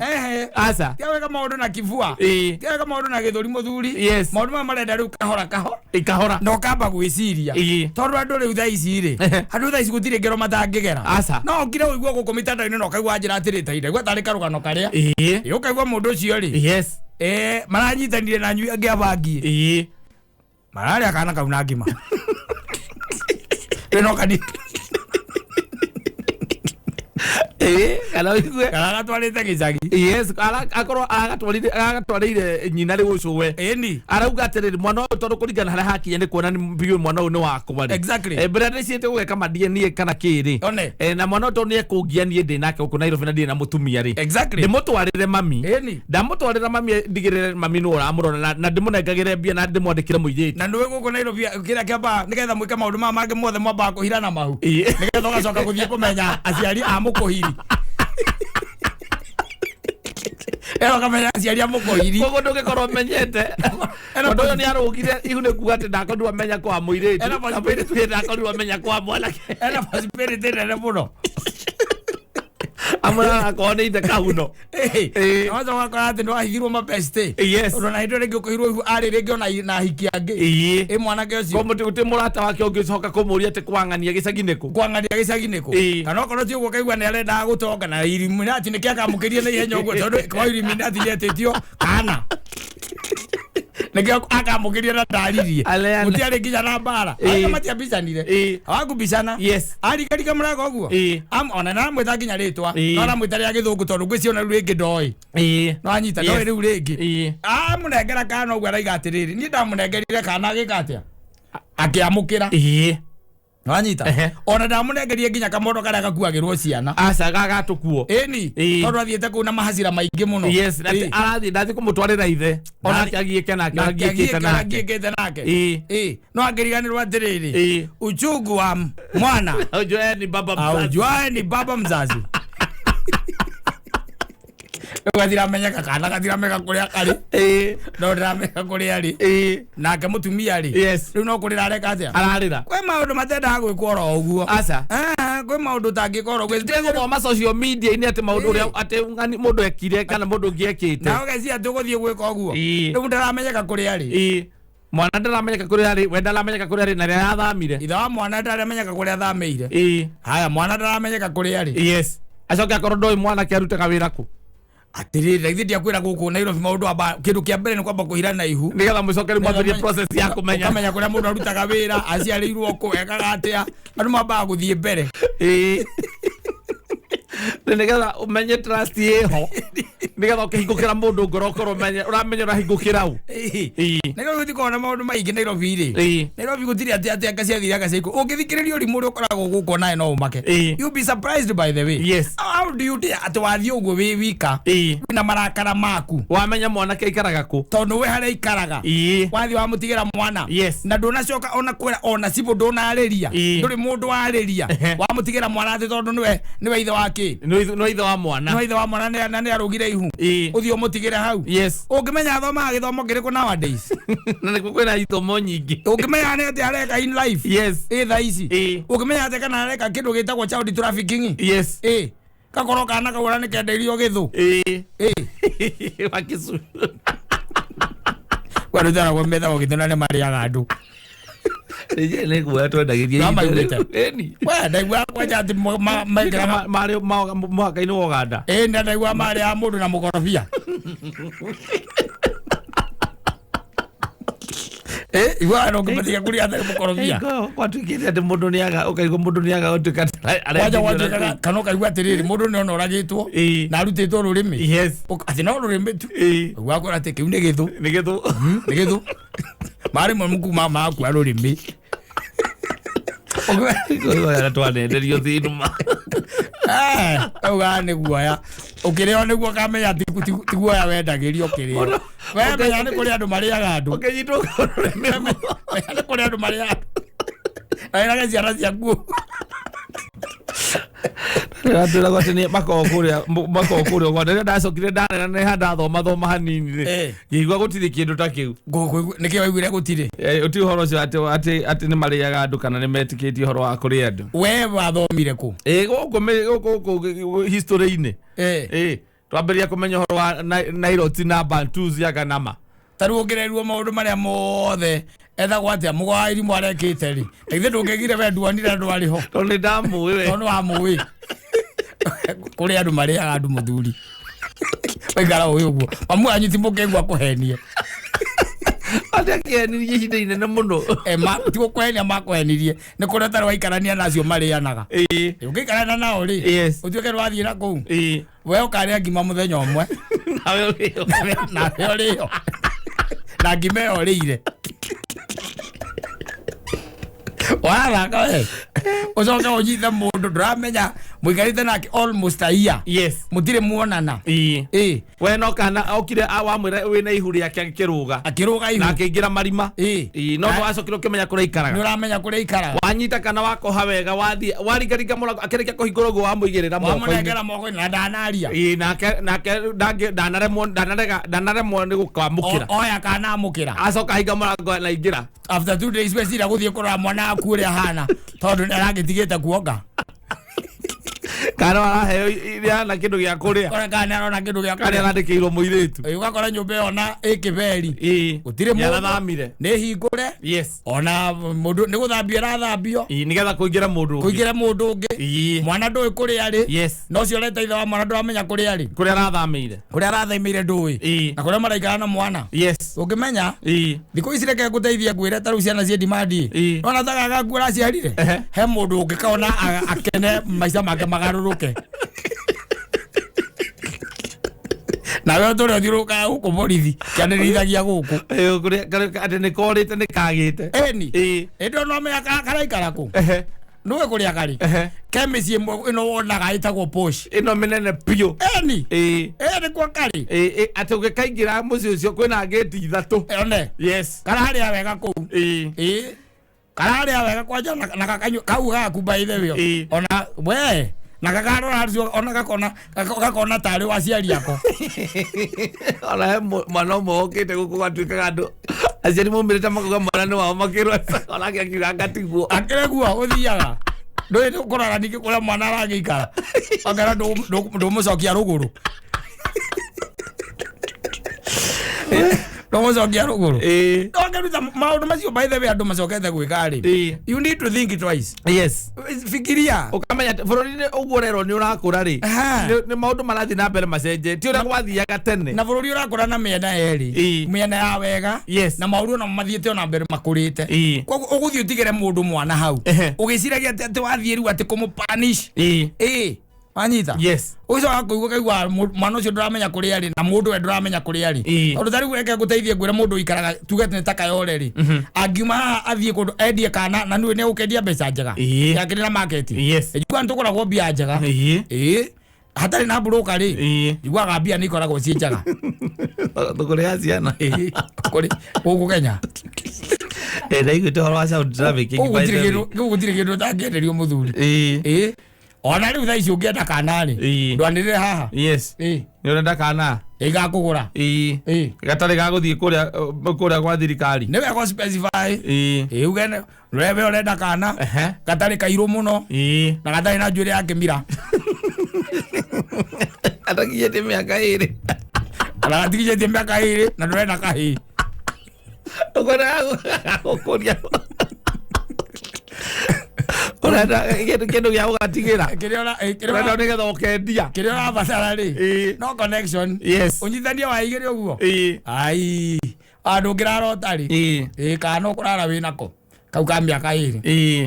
Asa. Tiaweka maundu na kivua. Tiaweka maundu na githuri muthuri. Yes. Maundu marenda riu kahora. Ikahora. No kamba gwiciria. Tondu andu riu thaa ici ri. Andu thaa ici gutire ngero matangigera. Asa. No ngire uigua guku mitandao-ini no kaigua njira atirite ire. Gwa tari karugano karia. Ukaigua mundu ucio ri. Yes. Maranyitanire na nyui angi abangie. Marari akana kauna ngima. Eno kadi. Kana wigwe. Kana twarite gicagi. Yes, akorwo agatwarire nyina ri ucuwe. Eni. Arauga atiriri mwana uyu tondu kuringana haria hakinya ni kuona ni biu mwana uyu ni wakwa ri. Exactly. Mbere ndiciete gugeka madie kana kiri. Na mwana uyu ni ekungia nie ndi nake uko Nairobi na ndi na mutumia ri. Exactly. Ndimutwarire mami. Eni. Ndamutwarira mami ndigirire mami no uramurona na ndimunengagire mbia na ndimwandikire muiriti. Na nduwe guko Nairobi kira kiamba nigetha mwike maundu mangĩ mothe mwamba kuhirana mahu. Nigetha ugacoka guthie kumenya aciari a mukuhiri. Ero kamenya aciari a mukuhiri. Kogo ndugikorwo menyete. Ndo yo ni arugire ihune kuga ati ndakorwo amenya kwa muiriti. Ena possibility ndakorwo amenya kwa mwanake. Ena possibility nene muno. Amara akone ite kauno. Wazo wakora ati ndo ahigirwo mabeste. Yes. Ndo na hindo rege kuhirwo ihu ari rege na hiki angi. Mwanake ucio. Ko muti uti murata wake ungicoka kumuria ati kwangania gicagi-ini ku. Kwangania gicagi-ini ku. Kana okorwo ti uguo kaigua ni arenda gutonga na Illuminati ni kiakamukirie na ihenya uguo tondu kwa Illuminati ni etitio kana. Nigio akamukiria na ndaririe. Mutiari nginya na mbara. Matia bicanire. Awakubicana. Yes. Ari karika murago uguo. Ona na mwita nginya ritwa. No na mwita ria githungu tondu ngwiciona riu ringi ndoi. No anyita no riu ringi. Munengera kana uguo araiga atiriri. Ni ndamunengerire kana agikatia. Akiamukira. Wanyita. Ona ndamunengerie nginya kamondo karia gakuagirwo ciana. Asa gagatukuo. Eni. Tondu athiete ku na mahacira maingi muno. Yes, arathi ndathi kumutwarira ithe. Ona akiagiike nake, agiikite nake. No angiriganirwo atiriri. Uchungu wa mwana. Ujue ni baba mzazi. Ujue ni baba mzazi. Gathiramenya kana gathiramenya kuria kari. No ndiramenya kuria ri. Nake mutumia ri. Riu no kurira areka atia. Ararira. Kwe maundu matenda gwikwo ro uguo. Asa. Kwe maundu tangikoro gwikwo thoma social media ini ati maundu uria ati ngani mundu ekire kana mundu ngiekite. Na ugecia tuguthie gwika uguo. Riu ndiramenyeka kuria ri. Mwana ndaramenyeka kuria ri, wenda ramenyeka kuria ri na ria athamire. Ithe wa mwana ndaramenyeka kuria athamire. Haya mwana ndaramenyeka kuria ri. Yes. Acoke akorwo ndoi mwana kiarutaga wira ku. Atiriri ithi ndiakwira guku Nairobi maundu aba kindu kia mbere ni kwamba kuhira na ihu nigetha mucokeri mwambirie process ya kumenya kuria mundu arutaga wira aciarirwo ku ekaga atia andu mamba guthie mbere nigetha umenye trust yeho nigetha ukihingukira mundu ngoro ukorwo uramenya urahingukira u Nairobi tikona maundu maingi Nairobi ri Nairobi gutiri ati akaciathira akaciku ungithikiriria uri muri ukoragwo guko nae no umake you be surprised by the way. Yes. How do you ati wathie uguo wi wika na marakara maku wamenya mwana ke ikaraga ku tondu we haria ikaraga wathie wamutigira mwana na ndunacoka ona kwira ona cibu ndunariria nduri mundu wariria wamutigira mwana ati tondu niwe ithe wake no ithe wa mwana no ithe wa mwana na ni arugire ihu uthio mutigire hau ungimenya thoma githomo kiriku nowadays na ni kwina ithomo nyingi ungimenya ni ati areka in life tha ici ungimenya ati kana areka kindu gitagwo child trafficking kakoro kana kagura ni kenderio githu wakisu warutana kwa metha githuna ni mariaga andu Reje le kwa twendagirie eni wa ndaigua kwa jati maikira mari mwaka ino woganda ndaigua mari ya mundu na mukorofia Igua no ngipatia kuri atari mukorobia. Kwa tukiri ati mundu niaga ukaigo mundu niaga utuka. Waja watu kanoka igua atiriri mundu ni ono ragitwo na arutitwo rurimi. Yes. Ati no rurimi tu. Gwakora ati kiu ni githu. Ni githu. Mari muku mama aku rurimi. Ogwa twanenderio thinuma. Oga ni guoya. Ukireo niguo kamenya ti guoya wendagirio kireo. We menya ni kuri andu mariaga andu. Ukijitwo rurimi. Ni kuri andu mariaga andu. Aina ciana ciaku. Ndira gwatini makokuria kwa ndira ndacokire ndanena ne handa thoma hanini ri ngigwa gutiri kindu ta kiu niki waiguire gutiri uti horo cio ati ni mariaga andu kana ni metikitie horo wa kuri andu we wathomire ku guku history-ini twambiria kumenya horo wa Nairoti na Bantus ya Ganama taru ongererwo maundu maria mothe etha gwatia mugwa irimu arekite ri ithe ndungegire we nduanire andu ariho toni ndamuwi we no amuwi kuri andu mariaga andu muthuri waigara uyu guo mamu anyu ti mukengwa kuhenie atakenirie hinda inene muno ma ti kuhenia makuhenirie ni kuri taru waikarania nacio marianaga ukikarana nao ri utuike rwathie na kuu we ukaria ngima muthenya umwe nawe uriyo na ngima iyo riire wala we ucoke unyite mundu nduramenya muikarite nake almost a year mutire muonana we no kana okire awamwira wina ihuri yake akiruga ihu na akiingira marima no wacokire ukimenya kuria ikaraga nuramenya kuria ikaraga wanyita kana wakoha wega wathi waringaringa murango akirikia kuhingura guo wamuigirira moko na ndanaria nake ndanaremwo ni gukamukira oya kana amukira acoka hinga murango na ingira after 2 days we sira guthie kurora mwana aku uria hana tondu naragitigite kuonga kana araheo iria na kindu gia kuria kana arona kindu gia kuria kana andikirwo muiritu ugakora nyumba ona ikiberi gutire mundu thamire ni hingure ona mundu ni guthambia rathambio nigetha kuingira mundu ungi mwana ndui kuria ri no cio leta ithe wa mwana nduramenya kuria ri kuria rathamire ndui na kuria maraikara na mwana ungimenya thiku ici reke guteithia ngwire taru ciana cie dimandi ona tagaga ngura ciarire he mundu ungikaona akene maica make magaruruke na we tore thiruka guku borithi kianirithagia guku ati ni korite ni kagite endo no me akaraikara ku nuwe kuria kari kemisi ino wonaga itagwo posh ino menene pio ni kwa kari ati ugikaingira muci ucio kwina gate 3 one karaharia wega ku karaharia wega kwanja na kakanyu kau gaku by the way ona we na kakarora arcio ona gakona tari wa ciari yako ona mwana mokite guku gwatuika gandu aciari mumirite makuga mwana ni wao makirwa ona akiuga ngatiguo akireguo uthiaga ndui kurara ningi kuria mwana aragikara angara ndumucokia ruguru ndumucokia ruguru ongeruta maundu macio by the way andu macokete gwika ri you need to think twice fikiria ukamenya bururi-ini uguo rero ni urakura ri ni maundu marathi na mbere macenje ti uria gwathiaga tene na bururi urakura na miena eri miena ya wega na maundu na mathiete ona mbere makurite koguo uguthie utigire mundu mwana hau ugiciragia ati wathie riu ati kumupanish anyita ucio akuigua kaigua mwana ucio nduramenya kuria ri na mundu we nduramenya kuria ri undu tari reke guteithie ngwire mundu ikaraga tugete ni taka yore ri angiuma athie kundu endie kana na niwe ne ukendia mbeca njega yakirira market ejua ntukoragwo mbia njega hatari na broker ri iguaga mbia ni ikoragwo ci njega tukuria ciana kuri guku Kenya ndaiguite horo wa sound traffic gutire kindu tangienderio muthuri ona riu tha icio ngienda kana ri ndwanirire haha ni urenda kana igakugura gatari gaguthie kuria gwa thirikari ni wega specify ugene rebe urenda kana gatari kairu muno na gatari na njuri ya kimira atakiete miaka iri ala atigije miaka iri na ndurenda kahi ukora gukuria urenda kindu gia ugatigira kirira nigetha ukendia kirira basara ri no connection unyithania wa igiri uguo ai Andu ngirarota ri kana kurara winako kau ka miaka iri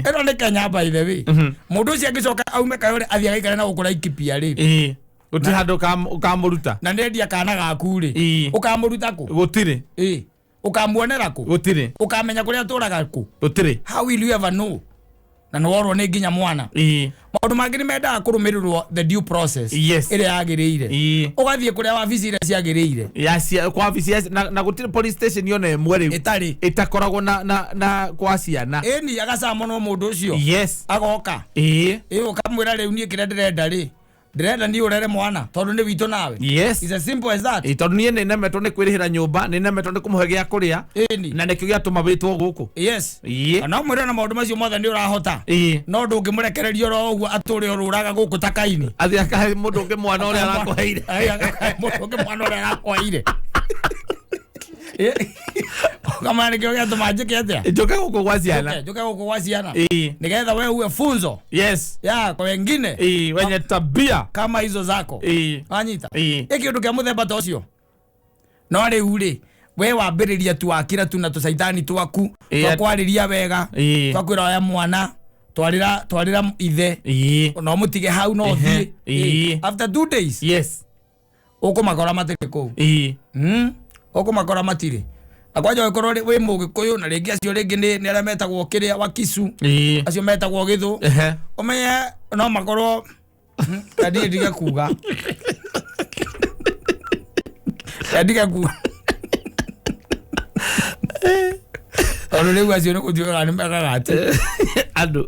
ero ne Kenya by the way mundu ucio agicoka aume kayore athia gaikare na gukura ikipia ri uti handu ukamuruta na ndendia kana gaku ri ukamuruta ku gutire ukamuonera ku gutire ukamenya kuria turaga ku gutire how will you ever know na noro ne ginya mwana maundu mangĩ nĩmendaga kũrũmĩrĩrwo the due process ĩrĩa yagĩrĩire ũgathiĩ kũrĩa wabici iria ciagĩrĩire kwa wabici na gũtirĩ police station yona ĩmwe rĩu ĩtarĩ ĩtakoragwo na kwa ciana ĩni agacamanwo mũndũ ũcio agoka ũkamwĩra rĩu niĩ kĩrĩa ndĩrenda rĩ ndĩrenda niĩ ũrere mwana tondũ nĩ witũ nawe it's as simple as that tondũ niĩ nĩnemetwo nĩ kwĩrĩhĩra nyũmba nĩnemetwo nĩ kũmũhe gĩa kũrĩa na nĩkĩo gĩatũma wĩtwo gũkũ no mwĩre na maũndũ macio mothe nĩ ũrahota no ndũngĩmũrekereria oro ũguo atũre ũrũraga gũkũ takaini athiĩ akahe mũndũ ũngĩ mwana ũrĩa arakũheire mũndũ ũngĩ mwana ũrĩa arakũheire kama nikio gĩatũma njĩke atĩa njoke gũkũ gwa ciana nigetha wewe uwe funzo ya kwa wengine wenye tabia kama hizo zako wanyita kĩũndũ kĩa mũthemba ta ũcio no rĩu rĩ we wambĩrĩria tu wakira tu na tũcaitani twaku twakwarĩria wega twakwĩra oya mwana twarĩra ithe no mũtige hau no thiĩ after 2 days ũkũmakora matirĩ kũu ũkũmakora matirĩ akwanja gũkorwo wĩ Mũgĩkũyũ na rĩngĩ acio rĩngĩ nĩ arĩa metagwo kĩrĩa Wakisu acio metagwo Gĩthũ ũmenye no makorwo ndige kuga ono rĩu acio nĩ gũtuĩkaga nĩ megagate andũ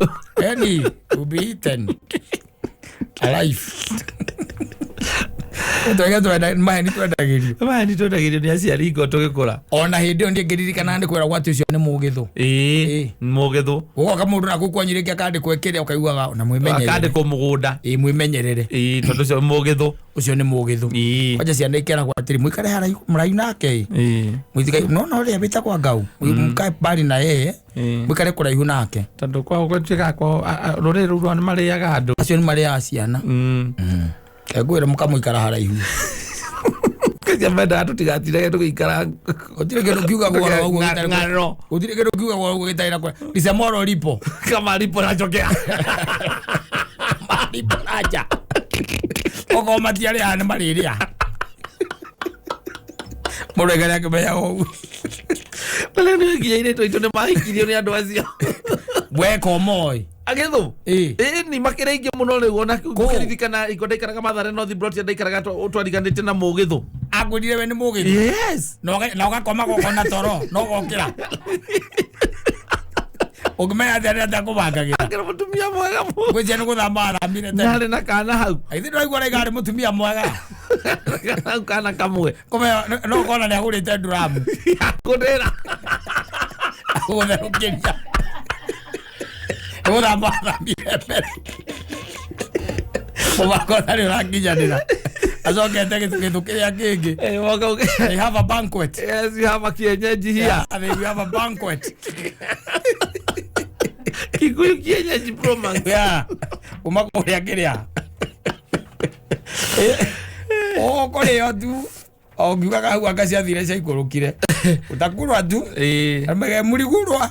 any will be eaten alive maheni twendagĩrio nĩ aciari ngo tũgĩkũra ona hĩndĩ ĩyo ndĩngĩririkana nĩ kwĩragwo atĩ ũcio nĩ Mũgĩthũ Mũgĩthũ gũgoka mũndũ na gũkwanyirĩkia akandĩkwo ĩkĩrĩa ũkaiguaga na mwĩmenyerere akandĩkwo mũgũnda mwĩmenyerere tondũ ũcio Mũgĩthũ nĩ Mũgĩthũ kwanja ciana ikeragwo atĩrĩ mũikare haraihu mũraihu nake mũitikai no rĩrĩa wĩtagwo Ngau mũkae mbari na yeye mũikare kũraihu nake tondũ kwao gwatuĩka rũrĩrĩ rũu rwao nĩ marĩaga andũ acio nĩ marĩaga ciana ngwĩra mũkamũikara haraihu kaja menda tutigatirege tũgĩikara gũtirĩ kĩndũ kiugagwo gũtirĩ kĩndũ kiugagwo gũgĩtaĩra kwa disemoro lipo kama lipo nachokea lipo naja ogo matiarĩ ane marĩrĩa mũrũgere akĩmenya ũguo leo nĩ nginya itũ nĩ mahikirio nĩ andũ acio weko moi Agĩthũ ni makĩrĩingĩ mũno rĩu ona kũririkana ikonda ikaraga Mathare North Broad ndaikaraga twariganĩte na Mũgĩthũ agwĩrire we nĩ Mũgĩthũ na ũgakoma goko na toro no gokĩra ũngĩmenya atĩ arĩa atakũbangagĩra akĩra mũtumia mwega gwĩcia nĩ gũthamba aramire tene narĩ na kana hau aithi ndĩraigua raiga arĩ mũtumia mwega hau kana kamwe kũmenya no ũkona nĩ agũrĩte nduramu kũndĩra gũtherũkĩria gũthamba aramire mbere mũbako tarĩ ũranginyanĩra acokete gĩthũ kĩrĩa kĩngĩ they have a banquet yes you have a kienyeji here you have a banquet Kikuyu kienyeji bromance umakũrĩa kĩrĩa kũrĩo tu ongiugaga hau anga ciathire ciaikũrũkire utakurwa tu murigurwa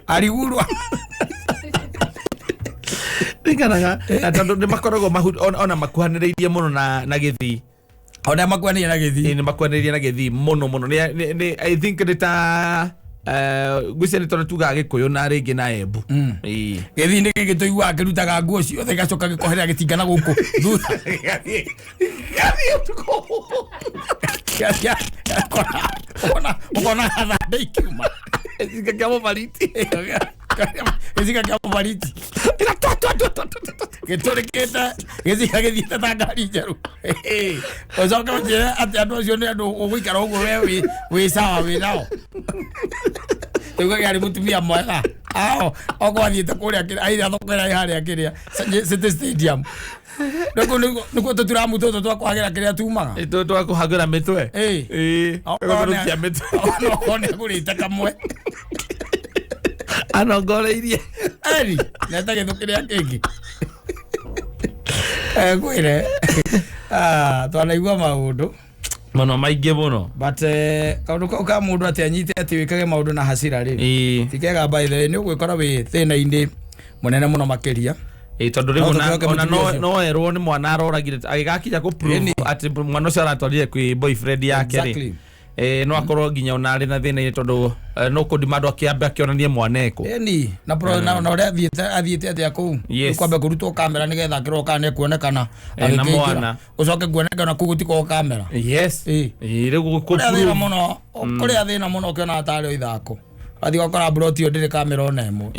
arigurwa Ringanaga tondũ nĩ makoragwo ona makuhanĩrĩirie mũno na Gĩthii ona makuhanĩrĩirie na Gĩthii nĩ makuhanĩrĩirie na Gĩthii mũno I think nĩ ta gwĩcia nĩ tondũ tugaga Gĩkũyũ na rĩngĩ na Embu Gĩthii nĩ gĩkĩ tũiguaga kĩrutaga nguo ciothe gĩgacoka gĩkoherera gĩtingana gũkũ thutha ũkona gathandĩ ikiuma gĩcika kĩa mũbariti gĩcika kĩa mũbariti gĩtũrĩkĩte gĩcika gĩthiĩte ta ngari njerũ ũcoke ũnjĩre atĩ andũ acio nĩ andũ ũgũikara ũguo we wĩ sawa wĩ nao ũgagĩa arĩ mũtumia mwega okorwo athiĩte kũrĩa aira thoko ĩrĩa harĩa kĩrĩa City Stadium nĩkuo tũturamu tũtũ twakwagĩra kĩrĩa tumaga twakũhagĩra mĩtwe okorwo nĩ agũrĩte kamwe anongoreirie neta gĩthũ kĩrĩa kĩngĩ ngwĩre twanaigua maũndũ Mono maingĩ mũno. But kaundu kau ka mundu ati anyite ati wikage maundu na hasira ri. Tikega by the way ni ugwikora wi thina-ini munene muno makiria. Tondu riu no erwo ni mwana aroragire agigakinya ku prove ati mwana ucio aratwarire kwi boyfriend yake ri. No akorwo nginya ona ari na thina-ini tondu no kudimandu akiambe akionanie mwaneko. Ni na pro na ore athiete ati aku kwambe kurutwo kamera nigetha kiroka ne kuonekana na mwana ucoke kuonekana kugutiko kamera. Yes riu ku thina muno kuria thina muno kiona atari ithako athi gukora broti yo ndire kamera ona emo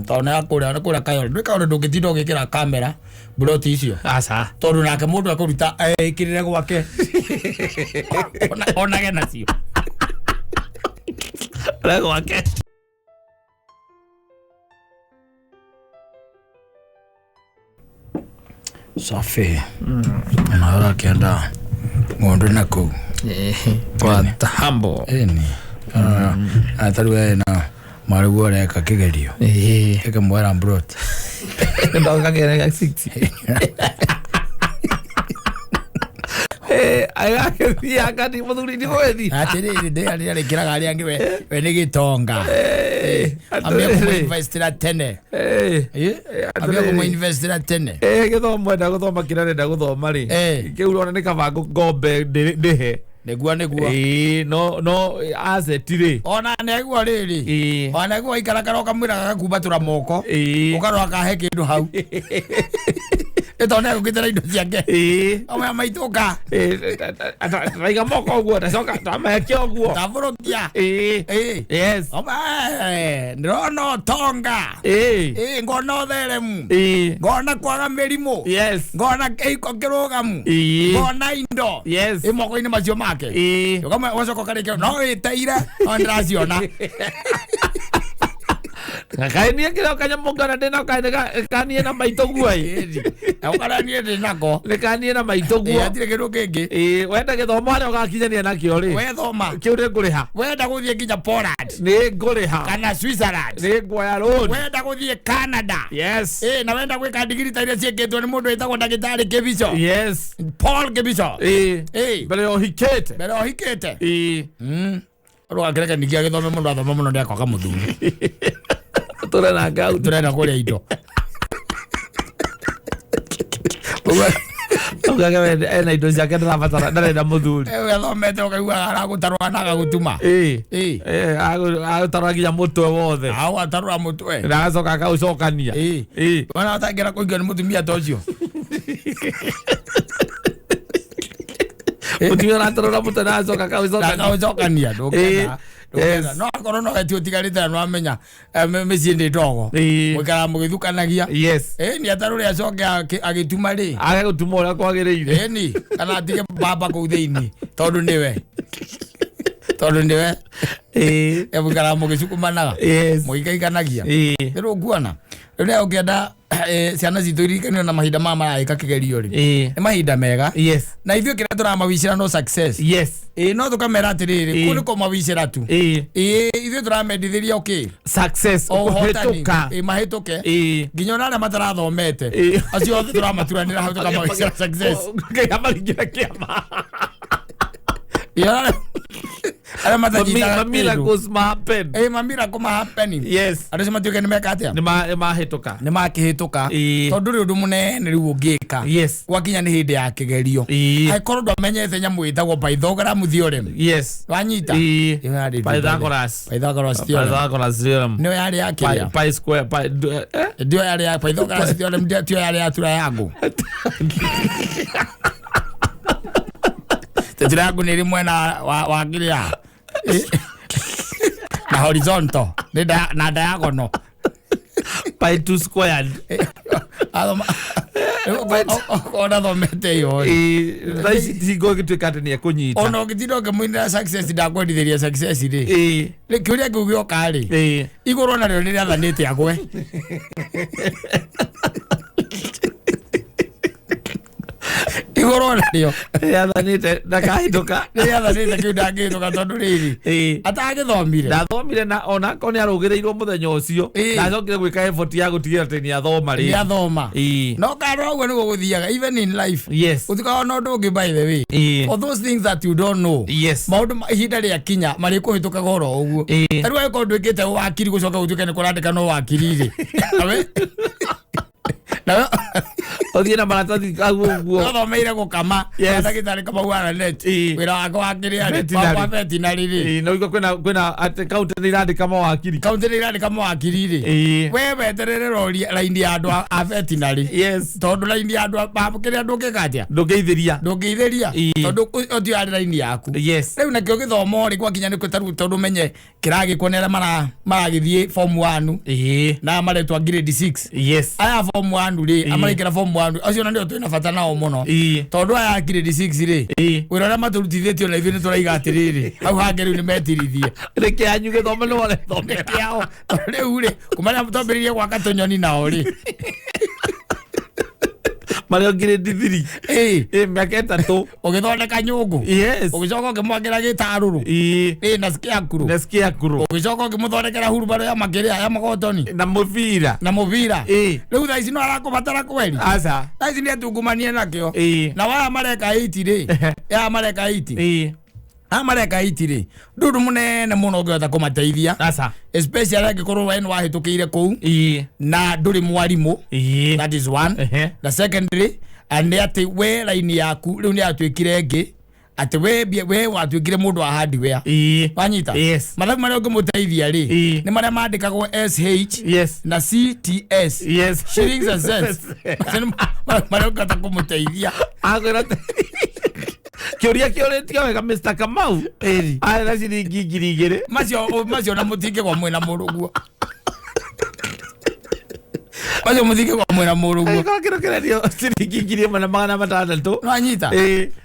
tona akuria kayo ndika ore ndungitindo gikira kamera broti icio asa tondu nake mundu akuruta ikirire gwake ona gena cio la gwake safi na kienda ngondo nako kwa tahambo ni ataruwe na marugo reka kigerio eke mwera brot ndo kagere 60 agakethia kadi muthuri ni wethi atiri ndi ari kiraga ari angi we ni gitonga ambe ku investira tene ambe ku investira tene githomo nda guthoma kirane nda guthoma ri kiu rona ni kabango ngombe ndihe negua no azetire ona negua riri ona negua ikarakara kamwira gakubatura moko ukarwa kahe kindu hau etone gukitera indo ciake ama maituka raiga moko guo ndacoka tamekio guo taburukia yes ama ndono tonga ngona theremu ngona kwaga mirimu yes ngona keiko kirugamu ngona indo yes imoko-ini macio make kama wacoka karikio no iteire ondraciona ngakainie kira kanyamongana ndena kanie na maito guai ukania ndinako lekanie na maito guo atire kindu kingi wenda githomo haria ugakinyania nakio ri wethoma kiu ni nguriha wenda guthie nginya Poland ni nguriha kana Switzerland ni ngoya road wenda guthie Canada yes na wenda gwika digiri ta iria cieketwo ni mundu witagwo ndagitari Kibicho yes Paul Kibicho bere ohikete rugakireka nikia githome mundu athoma muno ndiakwaga muthuri turena ngau turena kuria indo ugaga ena indo ciake ndarabatara ndarenda muthuri athomete ukaigua aragutarwa na agagutuma agutarwa nginya mutwe wothe atarwa mutwe na agacoka akaucokania wana atangira kuingio ni mutumia ta ucio mutumia aratarora mutwe na agacoka akaucokania no akorwo no eti utigarite no amenya micii ndi ndogo mwikara mugithukanagia ni ataruri acoke agituma ri agagutuma uria kwagiriire ni kana atige baba kuu thiini tondu niwe mwikara mugicukumanaga mugikaikanagia riu nguona riu ukienda ciana citu irikanio na mahinda maya maraika kigerio ri ni mahinda mega na ithuĩ kĩrĩa tũramawicĩra no success no tukamera atiriri kuni ko mawicĩra tu ithuĩ tũramendithĩria okay success kuhĩtũka mahĩtũke nginya ona arĩa matarathomete acio othe tũramaturanĩra hau tũkamawicĩra success amaringira kĩama miracles happen miracles happen andũ cio matuĩke nĩmeka atĩa nĩmakĩhĩtũka tondũ rĩ ũndũ mũnene rĩu ũngĩka gwakinya nĩ hĩndĩ ya kĩgerio angĩkorwo ndwamenyete nyamũ ĩtagwo Pythagoras theorem wanyita Pythagoras theorem nĩyo yarĩ ya kĩrĩa pi square ndio yarĩ ya Pythagoras theorem ndio yarĩ ya triangle triangle nĩ ĩrĩ mwena wa kĩrĩa na horizontal na diagonal pi 2 squared ona thomete yo thaici ngogituĩka atĩ nĩ ekũnyita ona ũgĩtinda ũkĩmwĩnĩra success ndakwendithĩria success rĩ kĩũria kĩu gĩoka rĩ igũrũ narĩo nĩ rĩathanĩte agwe igoro nario yathanite ndakahituka yathanite kiundangituka tondu riri atagithomire ndathomire na ona ko ni arugireirwo muthenya ucio ndacokire gwika effort ya gutigira ati ni athoma ri athoma no karo gwe nigo guthiaga even in life utika no ndungi by the way all those things that you don't know maundu ihinda ria kinya mari kuhituka goro uguo tari wa ko ndwikite wakiri gucoka gutuke ni kurandika no wakiri ri othie na maratathi kaguo athomeire gukama ndagitari kama wana net wira wako wakiri ari papa veterinary ri no iko kwena at county irandika mo wakiri ri we veterere rori line ya andu a veterinary tondu line ya andu babukire andu ngikatia ndungeithiria tondu othio ari line yaku riu nakio githomo ri gwakinya ni kwetaru tondu menye kiragi kuonera maragithie form 1 na maretwa grade 6 aya form 1 ri amarikira form 1 acio na ndio twina bata nao muno tondu aya grade 6 ri wira na maturutithitio na ivini turaiga atiriri hau hangeri ni metirithie reke anyu githomo no wale thome kiao riu ri kumanya mutambiririe gwaka tunyoni nao ri Mario grade 3 miaka itatu ugithondeka nyungu ugicoka ukimwagira gitaruru na scarecrow ugicoka ukimuthondekera hurubaro ya makiria ya magotoni na muvira riu thaa ici no arakubatara kweli thaa ici ni atungumanie nakio na waya mareka 80 ri ya mareka 80 amareka 80 ri ndudu munene muno ngiota kumateithia especially angikorwo we wahitukiire kuu na nduri mwarimu that is one the secondary and ati we line yaku riu ni atwikire ngi ati we watwikire mundu wa hardware wanyita mathabu maria ungimuteithia ri ni maria mandikagwo SH na CTS shillings and cents maria ungata kumuteithia Kioria kioretio wega Mr. Kamau na ciringi 2,000 macio na mutinge kwa mwena muruguo macio mutinge kwa mwena muruguo ko kirokererio ciringi 1,600 no anyita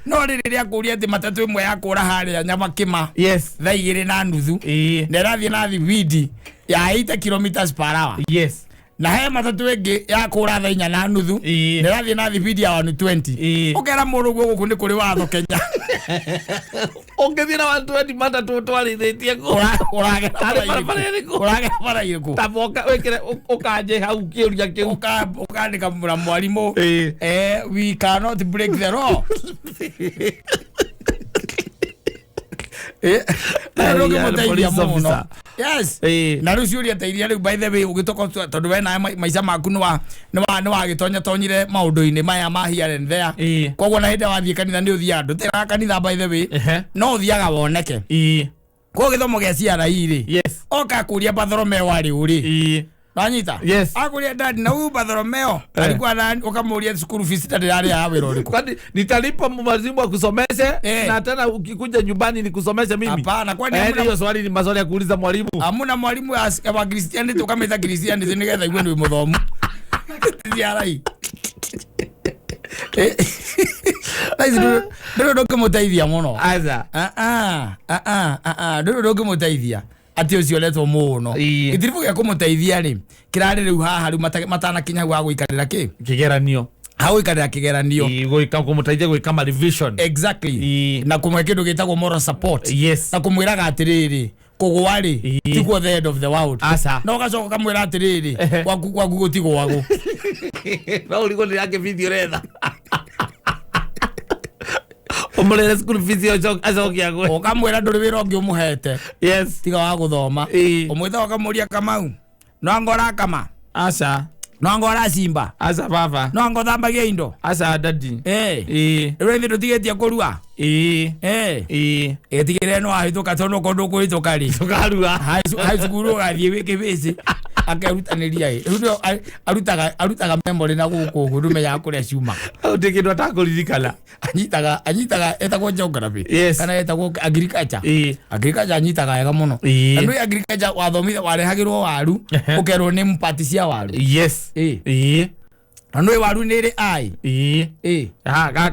no riria kuria ati matatu imwe ya kura haria nyama kima thaa 2:30 na rathie na thibidi ya 8 kilometers per hour na he matatu engi ya kura thaa 4:30 na rathie na thibidi ya 120 ukera muruguo guku ni kuri watho Kenya ongethie na 120 matatu twarithetie ko urage para iriku taboka wekere ukanje hau kiuria kiu ukandika mwarimu we cannot break the law na riu ciuria ta iria riu by the way ugitoka tondu we na maica maku ni wagitonya tonyire maundu-ini maya ma here and there koguo na hindi wathie kanitha ni uthia ndutira kanitha by the way no uthiaga woneke koguo githomo gia CRE ri oka kuria Bartholomeo ari uri Nanyita? Akulia dad na huyu Bartholomeo alikuwa nani ukamuulia school fees tayari ya wero liko. Kwani nitalipa mwazimu akusomeshe na tena ukikuja nyumbani nikusomeshe mimi? Hapana, kwani hiyo swali ni maswali ya kuuliza mwalimu. Hamuna mwalimu wa Christianity tukameta Christianity nigetha igwe ni muthomu. Ndiarai. Ndio ndio mutaithia muno. Aza. Ndio mutaithia. Ati ucio letwo muno itirifu ya kumuteithia ri kirari riu haha riu matana kinya gwa guikarira kigeranio hau ikarira kigeranio guika kumuteithia guika ma revision exactly na kumwe kindu gitagwo moral support na kumwiraga atiriri kugwa ri tiguo the end of the world no gacoka kamwira atiriri gwaku gutigwago no urigo ni yake video retha omulere school fees yo azokia gwe okamwira nduri wira ongi umuhete tiga wa guthoma umwitha okamuria Kamau no ngora kama no ngora simba baba no ngothambagia indo dadi rendi tutigetie kurua etigire no ahituka tono kondo kuhituka ri tukarua high school gathie wiki bisi akerutaniria ndio arutaga memory na guku gudume ya kuria ciuma utikindwa atakuririkana anyitaga etagwo geography kana etagwo agriculture anyitaga wega muno na ndio agriculture wathomithia warehagirwo waru ukerwo ni mpati cia waru na ndio waru ni ri ai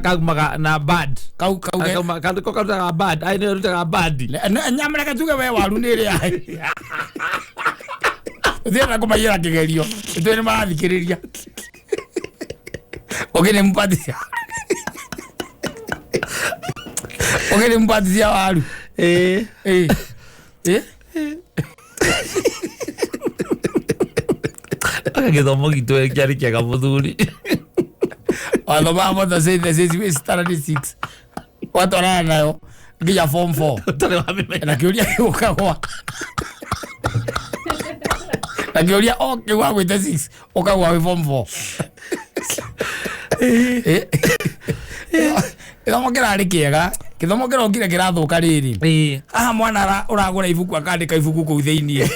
kaumaga na bad kautaga bad ai ndio rutaga bad nyamara katuge we waru ni ri ai Zera kuma yera kigerio. Ito ni marathikiriria. Ogene mpati. Ogere mpatizia waru. Githomo gitu kiari kiaga muthuri. Alo mama ta say this is start 6. Watu wana nayo nginya form 4. Tole wa mimi. Na kiuria ukagwa. Na kiuria okay wa with 6. Ukagwa with form 4. Githomo kirari kiega. Githomo kirokire kirathuka riri. Aha mwana uragura ibuku akandika ibuku ku thiini.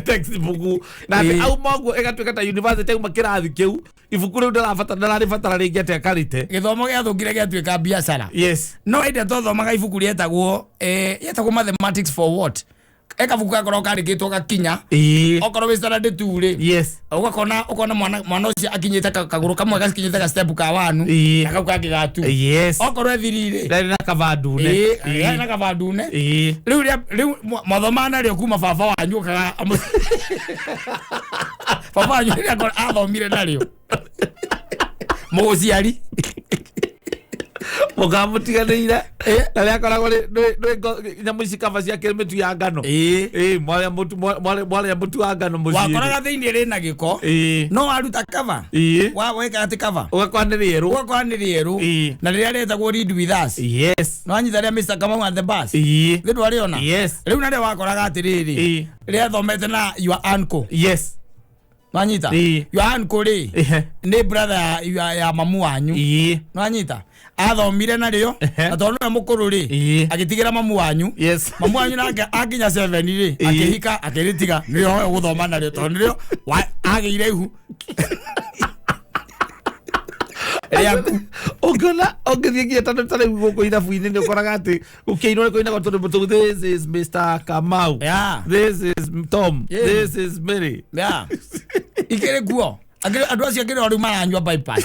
Textbook. Na au maguo egatuika ta university uma kirathi kiu. Ibuku riu ndarabatara ringi ate akarite. Githomo giathukire giatuika biashara. Yes. No ende tothomaga ibuku rietagwo yetagwo mathematics for what? Eka buku akoro kandikitwo gakinya. Okoro we standard 2 ri. Yes. Ukona mwana ucio akinyite kaguru kamwe gakinyite ga step ka wanu. Na kau kangi gatu. Yes. Okoro ethirire. Ndari na kavandune. Na kavandune. Riu mathomana rio kuma baba wanyu kaga. Baba wanyu ri akora athomire nario. Muciari. Mugamutiganira na ria koragwo nyamu ici kava cia kirimetu ya ngano mwaria mutu wa ngano muci wakoraga thiini ri na giko no waruta kava wa weka ati kava ugakwanirieru na riria retagwo read with us yes no anyita ria Mr. Kamau and the bus ndu ariona yes riu na ria wakoraga ati riri ria thomete na your uncle yes Nwanyita your uncle ri ni brother ya mamu wanyu nwanyita athomire nario na tondu na mukuru ri agitigira mamu wanyu yes mamu wanyu nake akinya 7 ri akihika akiritiga niyo guthoma nario tondu rio agire ihu yaku ogithie tare guko ithabu-ini ni ukoraga ati ukiinwo koina kwa tondu this is Mr. Kamau this is Tom this is Mary ikere guo andu acio akire ori maranywa bypass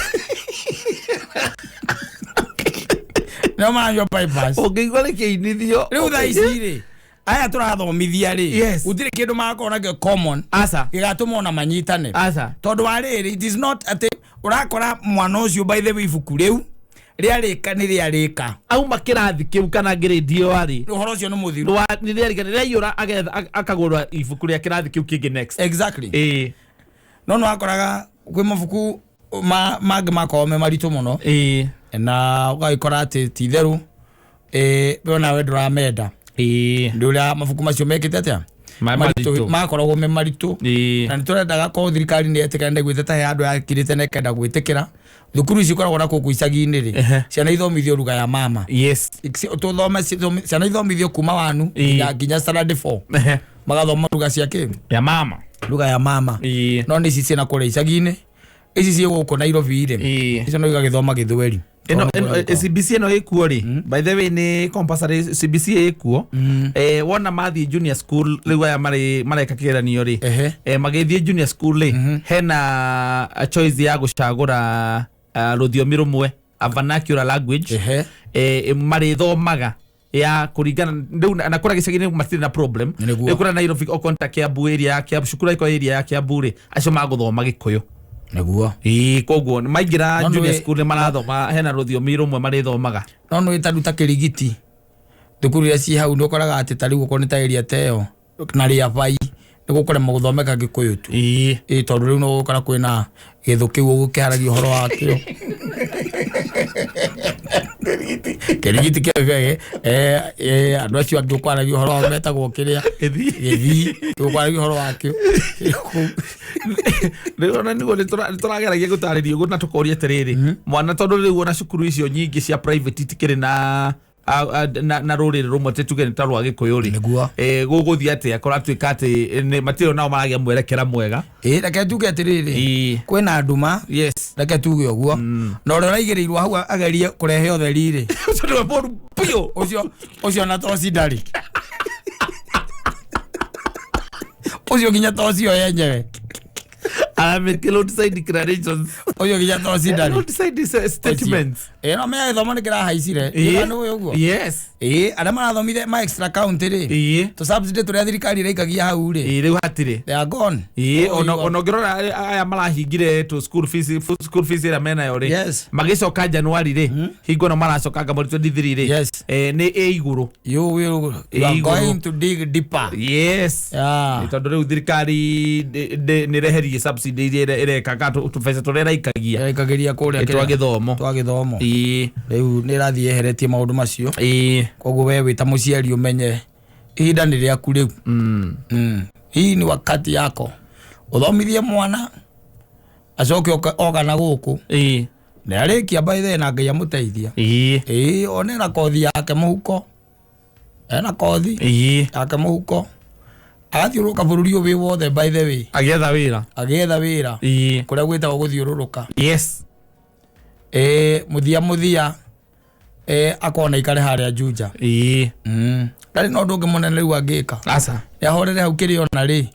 no maranywa bypass ngigwa kiinithio riu tha ici ri aya turathomithia ri gutire kindu makona ge common asa igatuma ona manyitane asa tondu ariri it is not ati urakora mwana ucio by the way ibuku riu ria rika ni ria rika au makirathi kiu kana grade yo ari uhoro ucio ni muthiru ni ria rika ria yura akagura ibuku ria kirathi kiu kingi next exactly no akoraga kwi mabuku mangi makome maritu muno na ugaikora ati ti theru bona we ndramenda nduria mabuku macio mekite atia makoragwo me maritu na niturendaga ko thirikari ni etikane gwiteta he andu akirite na kenda gwitikira thukuru ici koragwo na kuku icagi-ini ri ciana ithomithio ruga ya mama yes tuthome ciana ithomithio kuma wanu nginya standard 4 magathoma ruga cia ki ya mama ruga ya mama no ni ici ciana kure icagi-ini ici cie guku Nairobi ri icio no igagithoma Githweri CBC no ikuo ri by the way ni compulsory CBC ikuo wona mathi junior school riu aya mareka kigeranio ri magithie junior school ri hena a choice ya gucagura ruthiomi rumwe a vernacular language marithomaga ya kuringana riu na kura gicagi-ini matire na problem kura Nairobi o contact ya area ya cukuru iko area ya Kiambu ri acio maguthoma Gikuyu naguo koguo maingira junior school ni marathoma hena ruthiomi rumwe marithomaga no itaruta kirigiti thukuru ya ci hau ndukoraga ati tari guko ni ta area teo na ria bai nigukore muguthomeka Gikuyu tu tondu riu no gukora kwina githu kiu gukiharagio horo wakio kirigiti kege andu acio angi ukwaragia horo wa metagwo kiria githi ukwaragia horo wakio riu na nigo niturageragia gutaririo guo na tukoria tiriri mwana tondu riu ona cukuru icio nyingi cia private tikiri na ruriri rumwe tituge ni tarwa Gikuyu ri guguthie ati akora twika ati matiro nao maragia mwerekera mwega reke tuge atiriri kwina nduma reke tuge uguo no ri uraigirirwo hau agerie kurehe utheri ri ucio ni boru pio ucio na toci ndari ucio nginya toci yo yenyewe make roadside declarations. Oyo gija to sidari. Roadside statements. No me thomo nikira haicire. No yoguo. Yes. Arama athomire ma extra count ri. To subsidy to thirikari reikagia hau ri. Riu hatire. They are gone. Ono ngirora aya marahingire to school fees ira mena yo ri. Yes. Magicoka January ri. Hingo no maracoka ga 23 ri. Yes. Ni iguru. You are going to dig deeper. Yes. Yeah. Tondu riu thirikari ni reherie subsidy ire kaka tu pesa to rera ikagia. Ikagiria kuria twa githomo. Riu ni rathie eheretie maundu macio. Koguo we wita muciari umenye ihinda ni riaku riu. Hii ni wakati yako. Uthomithie mwana acoke oga na guku. Na arikia by the na Ngai amuteithia. Onera kothi yake muhuko. Ena kothi yake muhuko. Agathiururuka bururi uyu wothe by the way. Agietha wira. Kuria gwitagwo guthiururuka. Yes. Muthia akona ikare haria Juja. Ndari no ndungi munene riu angika. Asa. Ya horere hau kiri ona ri.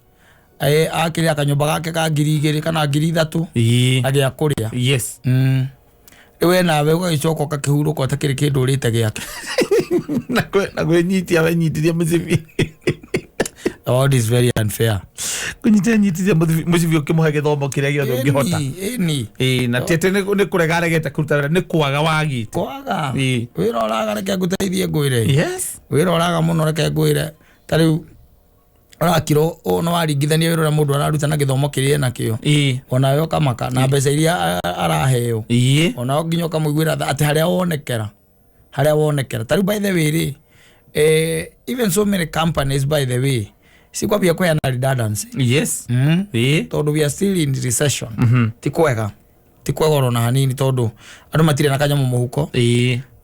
Akiri akanyumba gake ka 2,000 kana 3,000. Agia kuria. Yes. Ewe nawe ugagicoka ukakihuruka utakiri kindu urite giake. Na gwenyitia wenyitiria mucibi. All is very unfair. Kunyitanyitithia mucibi ukimuhe githomo kiria giothe ungihota. Na tete ni kurega regete kuruta ni kwaga wagi. Kwaga. Wira oraga reke nguteithie ngwire. Yes. Wira oraga muno reke ngwire. Tariu orakiro no waringithania wira mundu araruta na githomo kiria nakio. Ona yo kamaka na mbeca iria araheo. Ona nginyo kamuigwira ati haria wonekera. Tariu by the way even so many companies by the way sikwa pia kwa na redundancy. Yes. Tondu we are still in recession. Tikwega rona hanini tondu andu matire na kanyamu muhuko.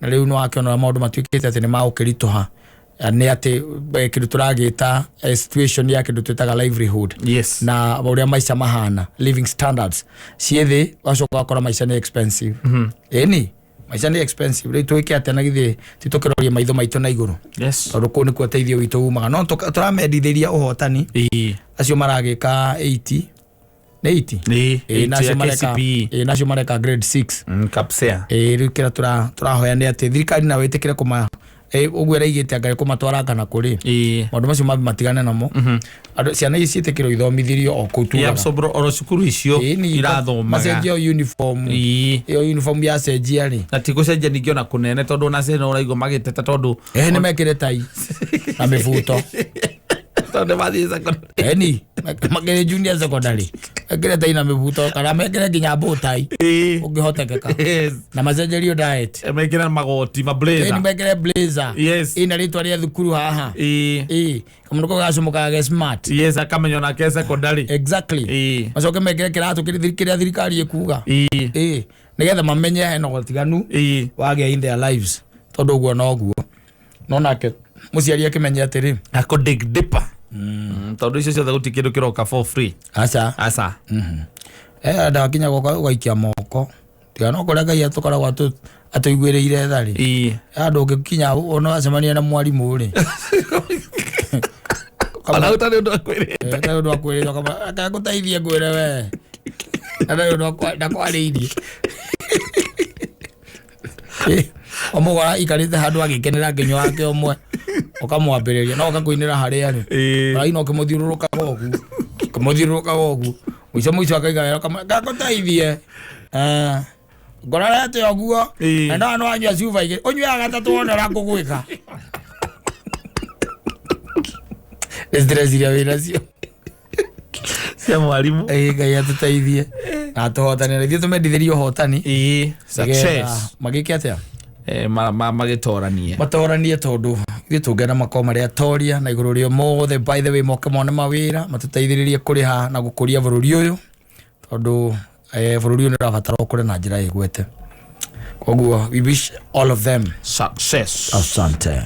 Na riu no akiona maundu matwikite ati ni maukiritoha. Ni ati kindu turagita situation yake ndu twitaga livelihood. Yes. Na uria maisha mahana living standards ciithi wacoka akora maisha ni expensive. Maisha ni expensive. Riu twike ati na githi titukiroria maitho maitu na iguru. Yes. Tondu ku ni ku teithio witu umaga no turamendithiria uhotani. Acio maragika 80. Ni 80. Nacio mareka grade 6. Kapsea. Riu kira turahoya ni ati thirikari na witikire kuma ugwera igite angare kumatwara kana kuri. Maundu macio matigane namo. Ciana ici itikiro ithomithirio o kutuga. Ya sobro oro cukuru icio irathomaga. Macenjia uniform. Iyo uniform ya cenjia ri. Na tigucenjia ningio na kunene tondu na cena uraigo magiteta tondu ni mekire tai na mifuto. Tondu bathi secondary. Magere junior secondary. Ekire tai na mifuto kana mekire nginya botai. Ungihotekeka. Na macenjerio diet. Mekire magoti ma blazer. Mekire blazer. Yes. Ina ritwa ria thukuru haha. Kamundu ko gacomoka ge smart. Yes, akamenyo na ke secondary. Exactly. Macoke mekire kiratu kiria thirikari ikuga. Nigetha mamenye hena gotiganu wage in their lives. Tondu guo no guo. No nake muciari akimenya atiri ako dig deeper. Tondu icio ciothe guti kindu kiroka for free. Asa. Da kinya gwaikia moko. Tiga no kuria Ngai atukoragwo atuigwireire thari. Andu ugikinya ono acemania na mwarimu ri. Kana utari undu akwirite. Utari undu akwirite kama akaguteithia ngwire we. Ana undu ndakwariirie. Omugora ikarite handu agikenera nginyo wake omwe ukamwambiriria no ukakuinira haria ri rai no kimuthiururuka gogu mwico akaiga kama gaguteithie ngorare ati oguo na no anyua cuba igiri unyuaga gatatu wonera kugwika estresiria wira cio cia mwarimu Ngai atuteithie na tuhotanireithie tumendithirie uhotani success magike atia matoranie tondu ithuĩ tũngĩenda makoo marĩa toria na igũrũ rĩo mothe by the way moke mone mawĩra matũteithĩrĩrie kũrĩha na gũkũria bũrũri ũyũ tondu bũrũri ũyũ nĩ ũrabatara ũkũre na njĩra ĩgwete. Koguo we wish all of them success. Asante.